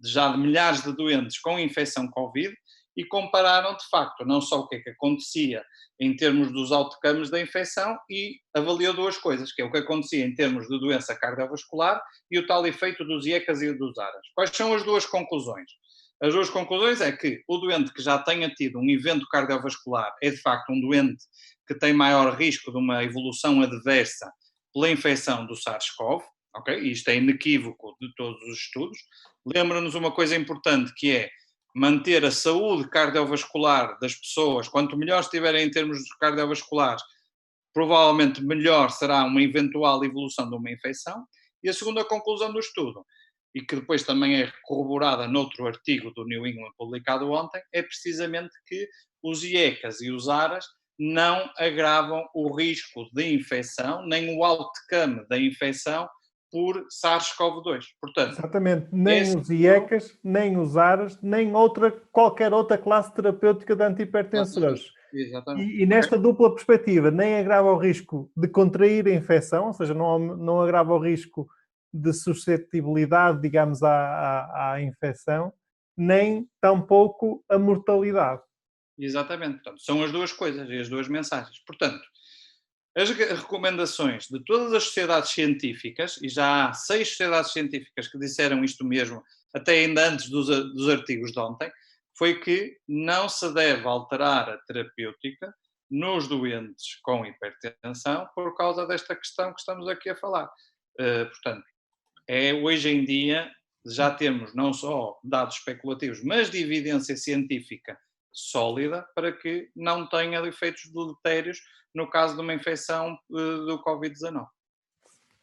já de milhares de doentes com infecção Covid e compararam, de facto, não só o que é que acontecia em termos dos outcomes da infecção e avaliou duas coisas, que é o que acontecia em termos de doença cardiovascular e o tal efeito dos IECAS e dos ARAS. Quais são as duas conclusões? As duas conclusões é que o doente que já tenha tido um evento cardiovascular é, de facto, um doente que tem maior risco de uma evolução adversa pela infecção do SARS-CoV, ok? Isto é inequívoco de todos os estudos. Lembra-nos uma coisa importante, que é manter a saúde cardiovascular das pessoas. Quanto melhor estiverem em termos cardiovasculares, provavelmente melhor será uma eventual evolução de uma infecção. E a segunda conclusão do estudo, e que depois também é corroborada noutro artigo do New England publicado ontem, é precisamente que os IECAS e os ARAS não agravam o risco de infecção, nem o outcome da infecção por SARS-CoV-2. Portanto, Exatamente, nem os IECAS, nem os ARAS, nem qualquer outra classe terapêutica de antihipertensores. Exatamente. E nesta dupla perspectiva, nem agrava o risco de contrair a infecção, ou seja, não agrava o risco de suscetibilidade, digamos, à infecção, nem tampouco a mortalidade. Exatamente. Portanto, são as duas coisas e as duas mensagens. Portanto, as recomendações de todas as sociedades científicas, e já há 6 sociedades científicas que disseram isto mesmo, até ainda antes dos artigos de ontem, foi que não se deve alterar a terapêutica nos doentes com hipertensão por causa desta questão que estamos aqui a falar. Portanto, hoje em dia já temos não só dados especulativos, mas de evidência científica sólida para que não tenha efeitos deletérios no caso de uma infecção do Covid-19.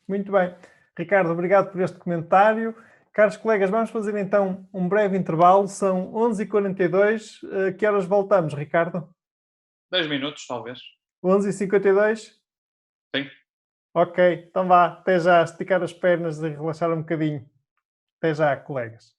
Muito bem. Ricardo, obrigado por este comentário. Caros colegas, vamos fazer então um breve intervalo. São 11h42. Que horas voltamos, Ricardo? 10 minutos, talvez. 11h52? Sim. Ok, então vá. Até já. Esticar as pernas e relaxar um bocadinho. Até já, colegas.